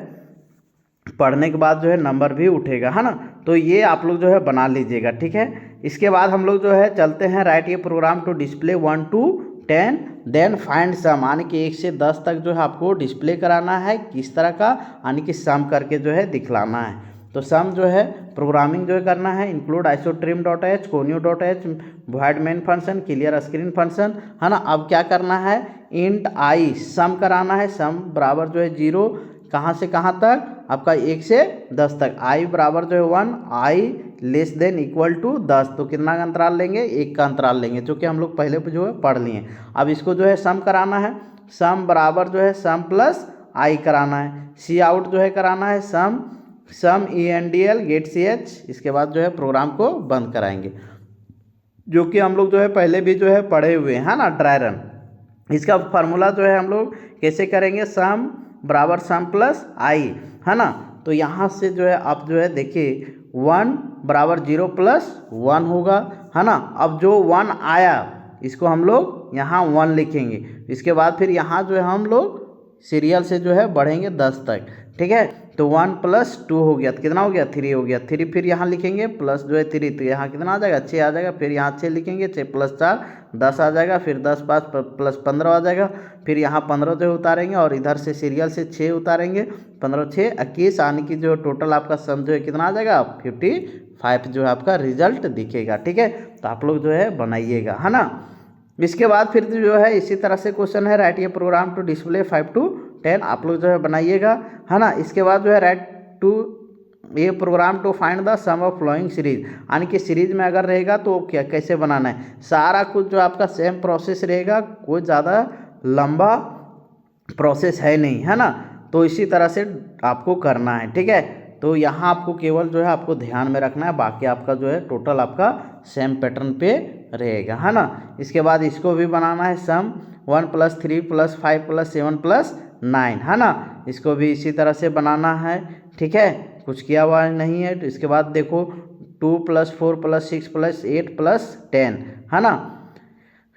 पढ़ने के बाद जो है नंबर भी उठेगा है ना। तो ये आप लोग जो है बना लीजिएगा। ठीक है, इसके बाद हम लोग जो है चलते हैं, राइट ये program to display 1 to 10 then find sum, यानी कि 1 से 10 तक जो है आपको डिस्प्ले कराना है। किस तरह का, यानी कि सम करके जो है दिखलाना है। तो सम जो है प्रोग्रामिंग जो है करना है, include isotrim.h, conio.h, void main function, clear screen function है ना। अब क्या करना है, इंट आई सम कराना है। सम बराबर जो है 0 कहाँ से कहाँ तक, आपका 1 से 10 तक। आई बराबर जो है 1, आई < 10, तो कितना का अंतराल लेंगे, 1 का अंतराल लेंगे, जो कि हम लोग पहले जो है पढ़ लिए। अब इसको जो है सम कराना है। सम बराबर जो है सम प्लस आई कराना है। सी आउट जो है कराना है सम ENDL गेट CH। इसके बाद जो है प्रोग्राम को बंद कराएंगे, जो कि हम लोग जो है पहले भी जो है पढ़े हुए हैं ना, ड्राई रन। इसका फार्मूला जो है हम लोग कैसे करेंगे, सम बराबर सम प्लस आई है ना। तो यहाँ से जो है आप जो है देखिए 1 बराबर 0 + 1 होगा है ना। अब जो 1 आया इसको हम लोग यहाँ 1 लिखेंगे। इसके बाद फिर यहाँ जो है हम लोग सीरियल से जो है बढ़ेंगे 10 तक। ठीक है, तो 1 + 2 हो गया, तो कितना हो गया, 3 हो गया। 3 फिर यहाँ लिखेंगे प्लस जो है 3, तो यहाँ कितना आ जाएगा, 6 आ जाएगा। फिर यहाँ 6 लिखेंगे, 6 + 4 10 आ जाएगा। फिर 10 + 5 + 15 आ जाएगा। फिर यहाँ 15 जो उतारेंगे और इधर से सीरियल से 6 उतारेंगे, 15 6 21, यानी कि जो टोटल आपका सम जो है कितना आ जाएगा, 55 जो है आपका रिजल्ट दिखेगा। ठीक है, तो आप लोग जो है बनाइएगा है ना। इसके बाद फिर जो है इसी तरह से क्वेश्चन है, राइट ये प्रोग्राम टू डिस्प्ले 5 to 10, आप लोग जो है बनाइएगा है ना। इसके बाद जो है राइट टू ये program to find the sum of following series, यानी कि सीरीज में अगर रहेगा तो क्या कैसे बनाना है, सारा कुछ जो आपका सेम प्रोसेस रहेगा, कोई ज़्यादा लंबा प्रोसेस है नहीं है ना। तो इसी तरह से आपको करना है। ठीक है, तो यहाँ आपको केवल जो है आपको ध्यान में रखना है, बाकी आपका जो है टोटल आपका सेम पैटर्न पे रहेगा है ना। इसके बाद इसको भी बनाना है, सम 1 + 3 + 5 + 7 + 9 है ना। इसको भी इसी तरह से बनाना है। ठीक है, कुछ किया हुआ नहीं है। तो इसके बाद देखो 2 + 4 + 6 + 8 + 10 है ना।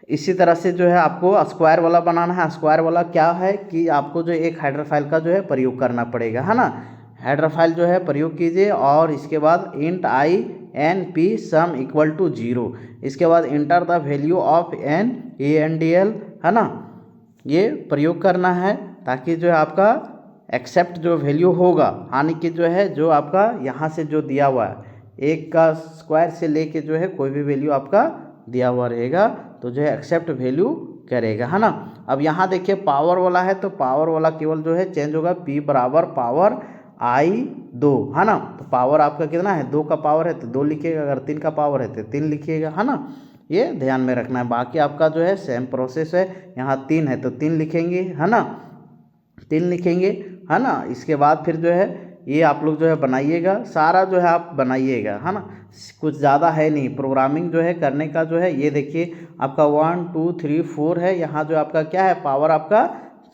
इसी तरह से जो है आपको स्क्वायर वाला बनाना है। स्क्वायर वाला क्या है कि आपको जो एक हेडर फाइल का जो है प्रयोग करना पड़ेगा है ना। हेडर फाइल जो है प्रयोग कीजिए और इसके बाद int i n p sum = 0। इसके बाद enter the value of n ENDL है ना, ये प्रयोग करना है, ताकि जो है आपका एक्सेप्ट जो वैल्यू होगा, यानी कि जो है जो आपका यहाँ से जो दिया हुआ है 1 का स्क्वायर से लेके जो है कोई भी वैल्यू आपका दिया हुआ रहेगा तो जो है एक्सेप्ट वैल्यू करेगा है ना। अब यहाँ देखिए पावर वाला है, तो पावर वाला केवल जो है चेंज होगा, P बराबर पावर I 2 है ना। तो पावर आपका कितना है, 2 का पावर है तो 2 लिखिएगा, अगर 3 का पावर है तो 3 लिखिएगा है ना। ये ध्यान में रखना है। बाकी आपका जो है सेम प्रोसेस है। यहाँ 3 है तो 3 लिखेंगे, है ना, 3 लिखेंगे, है ना। इसके बाद फिर जो है ये आप लोग जो है बनाइएगा, सारा जो है आप बनाइएगा, है ना। कुछ ज़्यादा है नहीं, प्रोग्रामिंग जो है करने का जो है ये देखिए आपका 1 2 3 4 है। यहाँ जो आपका क्या है, पावर आपका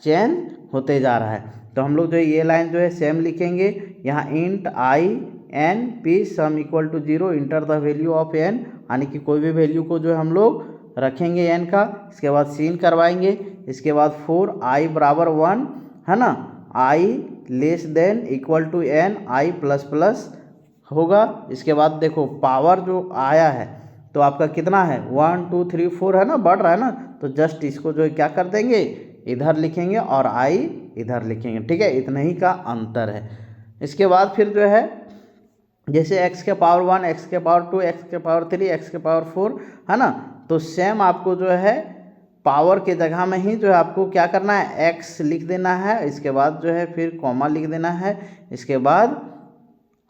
चेंज होते जा रहा है। तो हम लोग जो है ये लाइन जो है सेम लिखेंगे। यहाँ int i n p sum equal to 0 enter the value of n, यानी कि कोई भी वैल्यू को जो है हम लोग रखेंगे एन का। इसके बाद सीन करवाएंगे। इसके बाद 4 आई बराबर 1, है ना, I less than equal to N I plus plus होगा। इसके बाद देखो पावर जो आया है तो आपका कितना है 1 2 3 4 है ना, बढ़ रहा है ना। तो जस्ट इसको जो है क्या कर देंगे, इधर लिखेंगे और आई इधर लिखेंगे, ठीक है। इतना ही का अंतर है। इसके बाद फिर जो है जैसे x के पावर 1, x के पावर 2, x के पावर 3, x के पावर 4, है ना। तो सेम आपको जो है पावर के जगह में ही जो है आपको क्या करना है, x लिख देना है। इसके बाद जो है फिर कॉमा लिख देना है। इसके बाद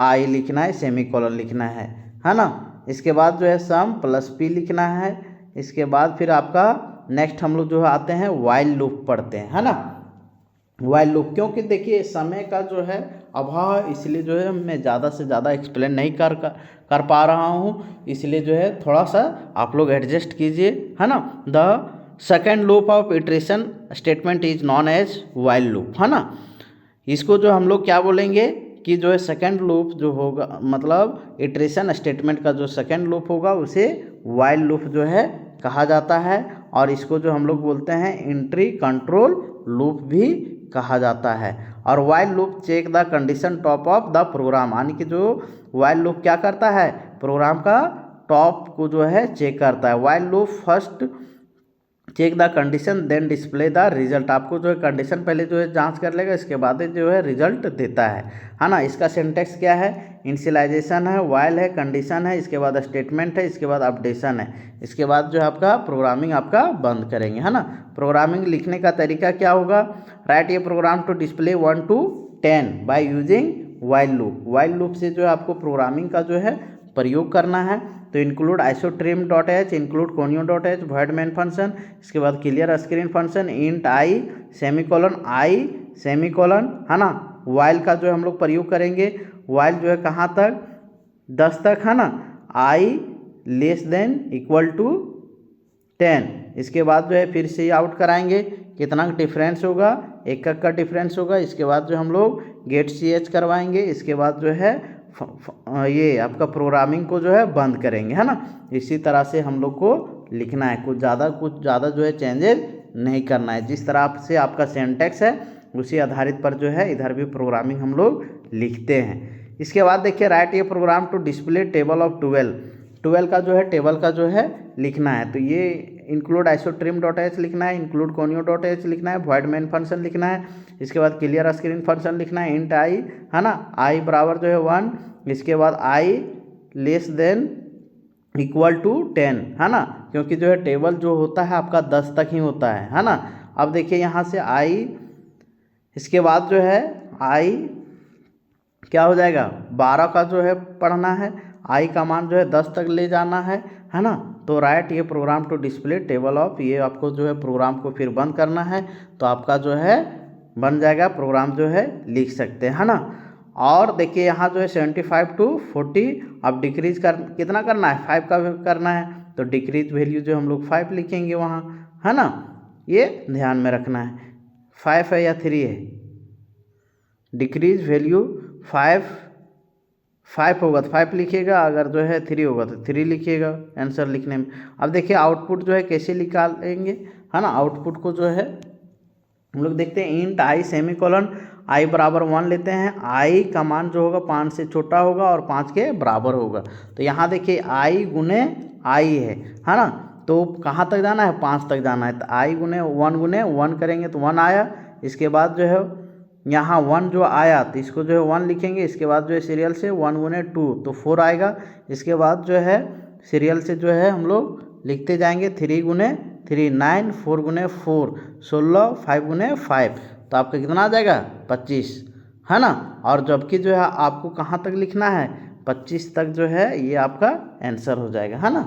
i लिखना है, सेमीकोलन लिखना है ना। इसके बाद जो है सम प्लस p लिखना है। इसके बाद फिर आपका नेक्स्ट हम लोग जो है आते हैं वाइल लूप पढ़ते हैं, है ना। वाइल लूप, क्योंकि देखिए समय का जो है अभाव है, इसलिए जो है मैं ज़्यादा से ज़्यादा एक्सप्लेन नहीं कर पा रहा हूँ, इसलिए जो है थोड़ा सा आप लोग एडजस्ट कीजिए, है ना। The second loop of iteration statement is known as while loop, है ना। इसको जो हम लोग क्या बोलेंगे कि जो है सेकेंड लूप जो होगा, मतलब इटरेशन स्टेटमेंट का जो सेकेंड लूप होगा उसे वाइल लूप जो है कहा जाता है। और इसको जो हम लोग बोलते हैं एंट्री कंट्रोल लूप भी कहा जाता है। और while loop check the condition top of the program, यानी कि जो वाइल लूप क्या करता है, प्रोग्राम का टॉप को जो है चेक करता है। While loop first check the condition then display the result, आपको जो है कंडीशन पहले जो है जांच कर लेगा, इसके बाद जो है रिजल्ट देता है ना। इसका सिंटेक्स क्या है, इनिशियलाइजेशन है, वाइल है, कंडीशन है, इसके बाद स्टेटमेंट है, इसके बाद अपडेशन है, इसके बाद जो है आपका प्रोग्रामिंग आपका बंद करेंगे, है ना। प्रोग्रामिंग लिखने का तरीका क्या होगा, write a program to display 1 to 10 by using while loop. While loop से जो है आपको प्रोग्रामिंग का जो है प्रयोग करना है। तो include isotrim.h, include conio.h, void main function, इसके बाद क्लियर स्क्रीन फंक्शन, इंट आई सेमीकोलन, है ना। वाइल का जो हम लोग प्रयोग करेंगे, वाइल जो है कहाँ तक, 10 तक, है ना। I less than equal to 10, इसके बाद जो है फिर से आउट कराएंगे, कितना डिफरेंस होगा, एक का डिफरेंस होगा। इसके बाद जो हम लोग गेट ch करवाएंगे, इसके बाद जो है ये आपका प्रोग्रामिंग को जो है बंद करेंगे, है ना। इसी तरह से हम लोग को लिखना है, कुछ ज़्यादा जो है चेंजेस नहीं करना है। जिस तरह से आपका सिंटैक्स है उसी आधारित पर जो है इधर भी प्रोग्रामिंग हम लोग लिखते हैं। इसके बाद देखिए राइट ये program to display table of 12 का जो है टेबल का जो है लिखना है। तो ये इंक्लूड isotrim.h लिखना है, इंक्लूड conio.h लिखना है, void main फंक्शन लिखना है, इसके बाद क्लियर स्क्रीन फंक्शन लिखना है, इंट आई, है ना, आई बराबर जो है 1, इसके बाद आई लेस देन इक्वल टू 10, है ना, क्योंकि जो है टेबल जो होता है आपका 10 तक ही होता है ना। अब देखिए यहाँ से आई, इसके बाद जो है आई क्या हो जाएगा, 12 का जो है पढ़ना है, आई का मान जो है 10 तक ले जाना है ना। तो राइट ये program to display table of, ये आपको जो है प्रोग्राम को फिर बंद करना है, तो आपका जो है बन जाएगा, प्रोग्राम जो है लिख सकते हैं, है ना। और देखिए यहाँ जो है 75 to 40, अब डिक्रीज कितना करना है, 5 का करना है, तो डिक्रीज वैल्यू जो हम लोग 5 लिखेंगे वहाँ, है ना। ये ध्यान में रखना है, 5 है या 3 है, डिक्रीज वैल्यू 5 होगा तो 5 लिखिएगा, अगर जो है 3 होगा तो 3 लिखिएगा आंसर लिखने में। अब देखिए आउटपुट जो है कैसे निकालेंगे, है ना। आउटपुट को जो है हम लोग देखते हैं, इंट आई सेमीकोलन आई बराबर 1 लेते हैं, आई का मान जो होगा 5 से छोटा होगा और 5 के बराबर होगा। तो यहाँ देखिए आई गुने आई है ना, तो कहाँ तक जाना है, 5 तक जाना है। तो आई गुने 1 करेंगे तो 1 आया, इसके बाद जो है यहाँ 1 जो आया तो इसको जो है 1 लिखेंगे, इसके बाद जो है सीरियल से 1 गुने 2 तो 4 आएगा, इसके बाद जो है सीरियल से जो है हम लोग लिखते जाएंगे, 3 गुने 3 9, 4 गुने 4 16, 5 गुने 5, तो आपका कितना आ जाएगा 25, है ना। और जबकि जो है आपको कहाँ तक लिखना है, 25 तक जो है ये आपका आंसर हो जाएगा, है ना।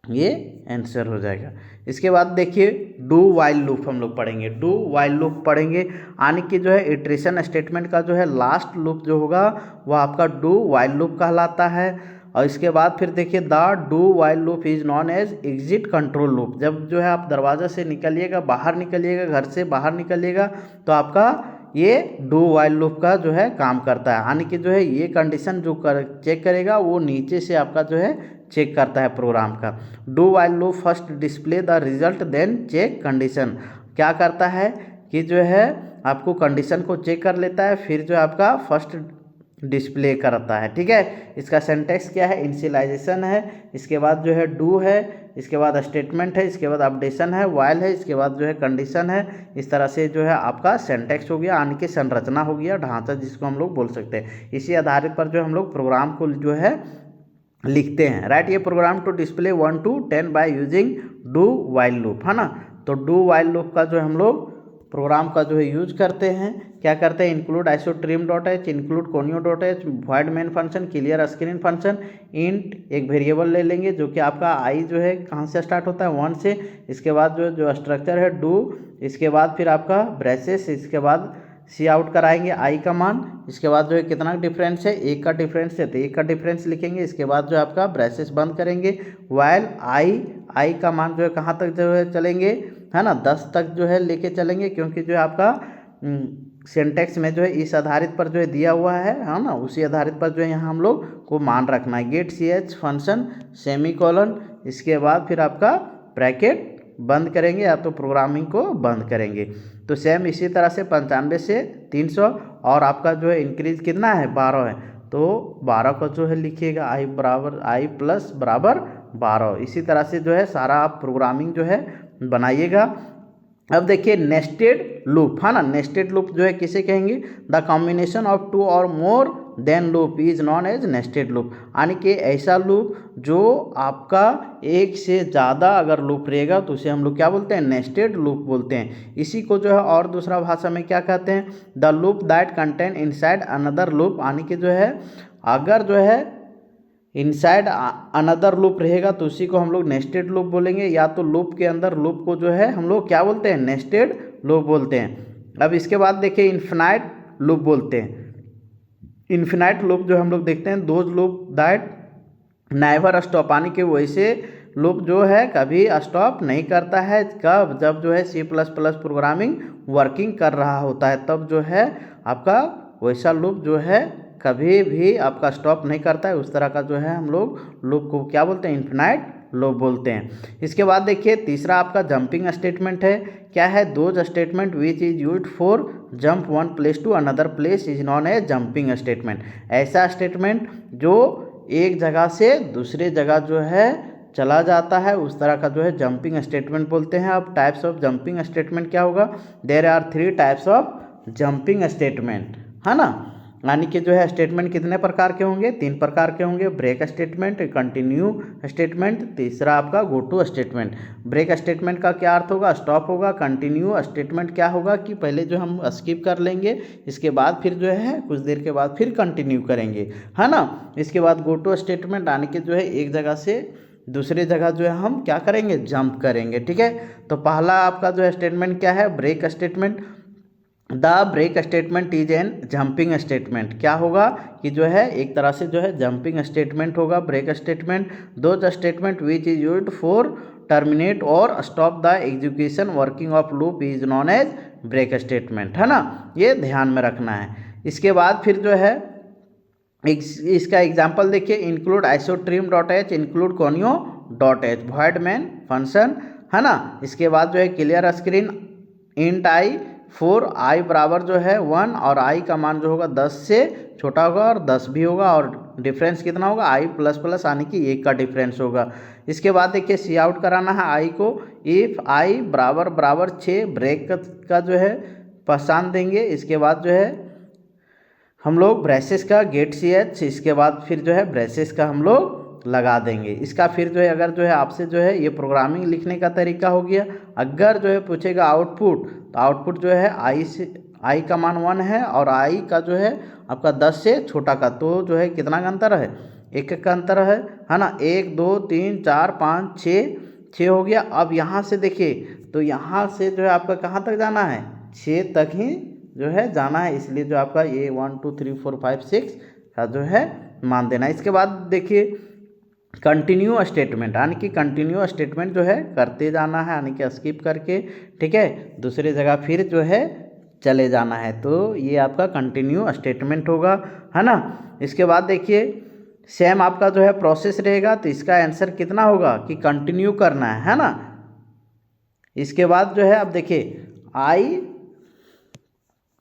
ये आंसर हो जाएगा। इसके बाद देखिए डू वाइल लूप हम लोग पढ़ेंगे। डू वाइल लूप पढ़ेंगे यानी कि जो है इटरेशन स्टेटमेंट का जो है लास्ट लूप जो होगा वो आपका डू वाइल लूप कहलाता है। और इसके बाद फिर देखिए the do while loop is known as exit control loop. जब जो है आप दरवाज़ा से निकलिएगा, बाहर निकलिएगा, घर से बाहर निकलिएगा, तो आपका ये डू वाइल लूप का जो है काम करता है। यानी कि जो है ये कंडीशन जो चेक करेगा वो नीचे से आपका जो है चेक करता है प्रोग्राम का। Do while loop first display the result then check condition. क्या करता है कि जो है आपको कंडीशन को चेक कर लेता है, फिर जो आपका फर्स्ट डिस्प्ले करता है। ठीक है, इसका सिंटैक्स क्या है, इनिशियलाइजेशन है, इसके बाद जो है डू है, इसके बाद स्टेटमेंट है, इसके बाद अपडेशन है, वाइल है, इसके बाद जो है कंडीशन है। इस तरह से जो है आपका सिंटैक्स हो गया, यानी कि संरचना हो गया, ढांचा जिसको हम लोग बोल सकते हैं। इसी आधारित पर जो हम लोग प्रोग्राम को जो है लिखते हैं। राइट, ये program to display 1 to 10 by using do while loop, है ना। तो डू वाइल लूप का जो हम लोग प्रोग्राम का जो है यूज करते हैं, क्या करते हैं, include iostream dot H, include conio dot H, void main function, clear screen function, int एक वेरिएबल ले लेंगे जो कि आपका आई जो है कहाँ से स्टार्ट होता है, 1 से। इसके बाद जो स्ट्रक्चर है डू, इसके बाद फिर आपका ब्रेसेस, इसके बाद सी आउट कराएंगे आई का मान। इसके बाद जो है कितना डिफरेंस है, 1 का डिफरेंस है तो 1 का डिफरेंस लिखेंगे। इसके बाद जो आपका ब्रेसेस बंद करेंगे, वाइल आई का मान जो है कहाँ तक जो है चलेंगे, है ना, 10 तक जो है लेके चलेंगे, क्योंकि जो है आपका सिंटैक्स में जो है इस आधारित पर जो है दिया हुआ है ना, उसी आधारित पर जो है यहाँ हम लोग को मान रखना है। Get c h function semicolon, इसके बाद फिर आपका ब्रैकेट बंद करेंगे या तो प्रोग्रामिंग को बंद करेंगे। तो सेम इसी तरह से 95 से 300 और आपका जो है इंक्रीज कितना है, 12 है, तो 12 को जो है लिखिएगा आई बराबर आई प्लस बराबर 12। इसी तरह से जो है सारा आप प्रोग्रामिंग जो है बनाइएगा। अब देखिए नेस्टेड लूप, है ना। नेस्टेड लूप जो है किसे कहेंगे, द कॉम्बिनेशन ऑफ 2 और more than loop is known as nested loop. यानी कि ऐसा लूप जो आपका एक से ज़्यादा अगर लूप रहेगा तो उसे हम लोग क्या बोलते हैं, नेस्टेड लूप बोलते हैं। इसी को जो है और दूसरा भाषा में क्या कहते हैं, the loop that contain inside another loop. यानी कि जो है अगर जो है इनसाइड अनदर लूप रहेगा तो उसी को हम लोग नेस्टेड लूप बोलेंगे, या तो लूप के अंदर लूप को जो है हम लोग क्या बोलते हैं, नेस्टेड लूप बोलते हैं। अब इसके बाद देखिए इन्फिनाइट लूप बोलते हैं। इन्फिनाइट लूप जो हम लोग देखते हैं, those loop that never stop, यानी कि वैसे लूप जो है कभी स्टॉप नहीं करता है। कब, जब जो है C++ प्रोग्रामिंग वर्किंग कर रहा होता है, तब जो है आपका वैसा लूप जो है कभी भी आपका स्टॉप नहीं करता है। उस तरह का जो है हम लोग लूप को क्या बोलते हैं, इन्फिनाइट लूप बोलते हैं। इसके बाद देखिए तीसरा आपका जंपिंग स्टेटमेंट है। क्या है, those statement which is used for jump one place to another place is known as jumping statement. ऐसा स्टेटमेंट जो एक जगह से दूसरे जगह जो है चला जाता है, उस तरह का जो है जंपिंग स्टेटमेंट बोलते हैं। अब टाइप्स ऑफ जंपिंग स्टेटमेंट क्या होगा, there are 3 types of jumping statement, है ना। यानी कि जो है स्टेटमेंट कितने प्रकार के होंगे, 3 प्रकार के होंगे, ब्रेक स्टेटमेंट, कंटिन्यू स्टेटमेंट, तीसरा आपका go to statement. Break statement का क्या अर्थ होगा, स्टॉप होगा। कंटिन्यू स्टेटमेंट क्या होगा कि पहले जो हम स्किप कर लेंगे, इसके बाद फिर जो है कुछ देर के बाद फिर कंटिन्यू करेंगे, है ना। इसके बाद गो टू स्टेटमेंट, यानी कि जो है एक जगह से दूसरी जगह जो है हम क्या करेंगे, जंप करेंगे। ठीक है, तो पहला आपका जो है स्टेटमेंट क्या है, break statement. The break statement is an jumping statement. क्या होगा कि जो है एक तरह से जो है जंपिंग स्टेटमेंट होगा break statement. Those statement which is used for terminate और stop the execution working of loop is known as break statement, है ना। ये ध्यान में रखना है। इसके बाद फिर जो है इसका एग्जाम्पल देखिए, include iostream dot H, include conio dot H, void main function, है ना। इसके बाद जो है clear screen, int I for I बराबर जो है 1 और आई का मान जो होगा 10 से छोटा होगा और 10 भी होगा, और डिफरेंस कितना होगा, आई प्लस प्लस यानी कि 1 का डिफरेंस होगा। इसके बाद देखिए सी आउट कराना है आई को, इफ़ आई बराबर बराबर 6, ब्रेक का जो है पहचान देंगे। इसके बाद जो है हम लोग ब्रेसेस का गेट सी एच, इसके बाद फिर जो है ब्रेसेस का हम लोग लगा देंगे। इसका फिर जो है अगर जो है आपसे जो है ये प्रोग्रामिंग लिखने का तरीका हो गया। अगर जो है पूछेगा आउटपुट, तो आउटपुट जो है आई का मान 1 है और आई का जो है आपका 10 से छोटा का, तो जो है कितना का अंतर है, एक एक का अंतर है ना। 1 2 3 4 5 6 हो गया। अब यहाँ से देखिए तो यहाँ से जो है आपका कहाँ तक जाना है, 6 तक ही जो है जाना है, इसलिए जो आपका ये 1 2 3 4 5 6 का जो है मान देना। इसके बाद देखिए कंटिन्यू स्टेटमेंट, यानी कि कंटिन्यू स्टेटमेंट जो है करते जाना है, यानी कि स्किप करके, ठीक है, दूसरी जगह फिर जो है चले जाना है। तो ये आपका कंटिन्यू स्टेटमेंट होगा, है ना। इसके बाद देखिए सेम आपका जो है प्रोसेस रहेगा, तो इसका आंसर कितना होगा कि कंटिन्यू करना है ना। इसके बाद जो है अब देखिए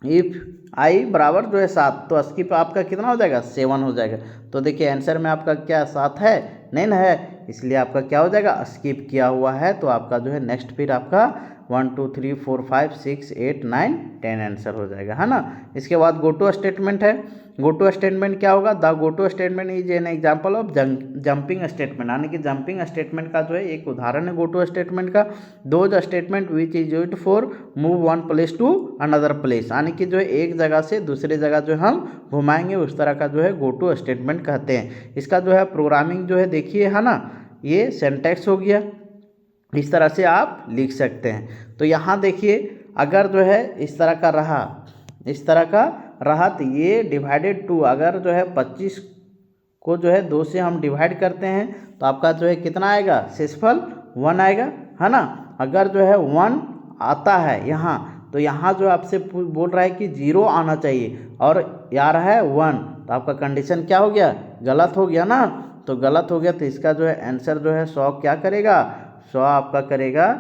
इफ आई बराबर जो है 7, तो स्किप आपका कितना हो जाएगा, 7 हो जाएगा। तो देखिए आंसर में आपका क्या 7 है, नहीं ना है, इसलिए आपका क्या हो जाएगा, स्किप किया हुआ है। तो आपका जो है नेक्स्ट फिर आपका 1 2 3 4 5 6 8 9 10 आंसर हो जाएगा, है ना। इसके बाद गो टू स्टेटमेंट है। गो टू स्टेटमेंट क्या होगा, the go to statement is an example of jumping statement, यानी कि जंपिंग स्टेटमेंट का जो है एक उदाहरण है गो टू स्टेटमेंट का। Those statement which is used for move one place to another place, यानी कि जो है एक जगह से दूसरी जगह जो हम घुमाएंगे उस तरह का जो है गो टू स्टेटमेंट कहते हैं। इसका जो है प्रोग्रामिंग जो है देखिए, है ना, ये सिंटैक्स हो गया, इस तरह से आप लिख सकते हैं। तो यहाँ देखिए अगर जो है इस तरह का रहा तो ये डिवाइडेड टू, अगर जो है 25 को जो है 2 से हम डिवाइड करते हैं तो आपका जो है कितना आएगा, शेषफल 1 आएगा, है ना। अगर जो है 1 आता है यहाँ, तो यहाँ जो आपसे बोल रहा है कि 0 आना चाहिए और आ रहा है 1, तो आपका कंडीशन क्या हो गया, गलत हो गया ना। तो गलत हो गया, तो इसका जो है आंसर जो है 100 क्या करेगा, 100 आपका करेगा।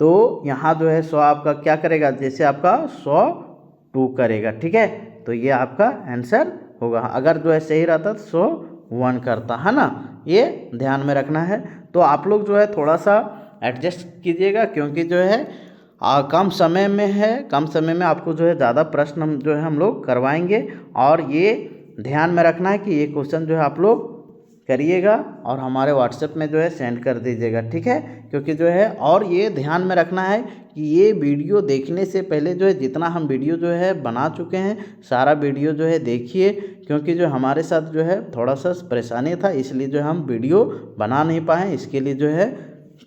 तो यहाँ जो है 100 आपका क्या करेगा, जैसे आपका 102 करेगा, ठीक है। तो ये आपका आंसर होगा। अगर जो है सही रहता तो 101 करता, है ना, ये ध्यान में रखना है। तो आप लोग जो है थोड़ा सा एडजस्ट कीजिएगा, क्योंकि जो है कम समय में आपको जो है ज़्यादा प्रश्न हम जो है हम लोग करवाएंगे। और ये ध्यान में रखना है कि ये क्वेश्चन जो है आप लोग करिएगा और हमारे व्हाट्सएप में जो है सेंड कर दीजिएगा, ठीक है। क्योंकि जो है और ये ध्यान में रखना है कि ये वीडियो देखने से पहले जो है जितना हम वीडियो जो है बना चुके हैं सारा वीडियो जो है देखिए, क्योंकि जो हमारे साथ जो है थोड़ा सा परेशानी था, इसलिए जो हम वीडियो बना नहीं पाए, इसके लिए जो है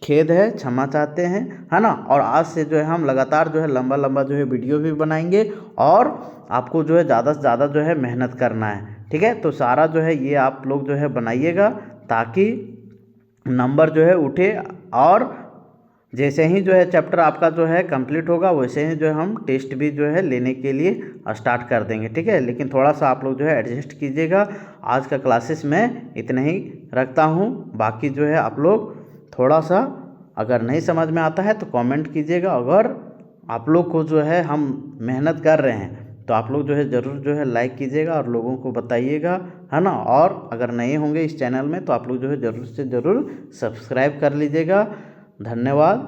खेद है, क्षमा चाहते हैं, है ना। और आज से जो है हम लगातार जो है लंबा जो है वीडियो भी बनाएंगे और आपको जो है ज़्यादा से ज़्यादा जो है मेहनत करना है, ठीक है। तो सारा जो है ये आप लोग जो है बनाइएगा ताकि नंबर जो है उठे, और जैसे ही जो है चैप्टर आपका जो है कंप्लीट होगा वैसे ही जो है हम टेस्ट भी जो है लेने के लिए स्टार्ट कर देंगे, ठीक है। लेकिन थोड़ा सा आप लोग जो है एडजस्ट कीजिएगा। आज का क्लासेस में इतना ही रखता हूँ, बाकी जो है आप लोग थोड़ा सा अगर नहीं समझ में आता है तो कमेंट कीजिएगा। अगर आप लोग को जो है हम मेहनत कर रहे हैं तो आप लोग जो है ज़रूर जो है लाइक कीजिएगा और लोगों को बताइएगा, है ना। और अगर नए होंगे इस चैनल में तो आप लोग जो है ज़रूर से ज़रूर सब्सक्राइब कर लीजिएगा। धन्यवाद।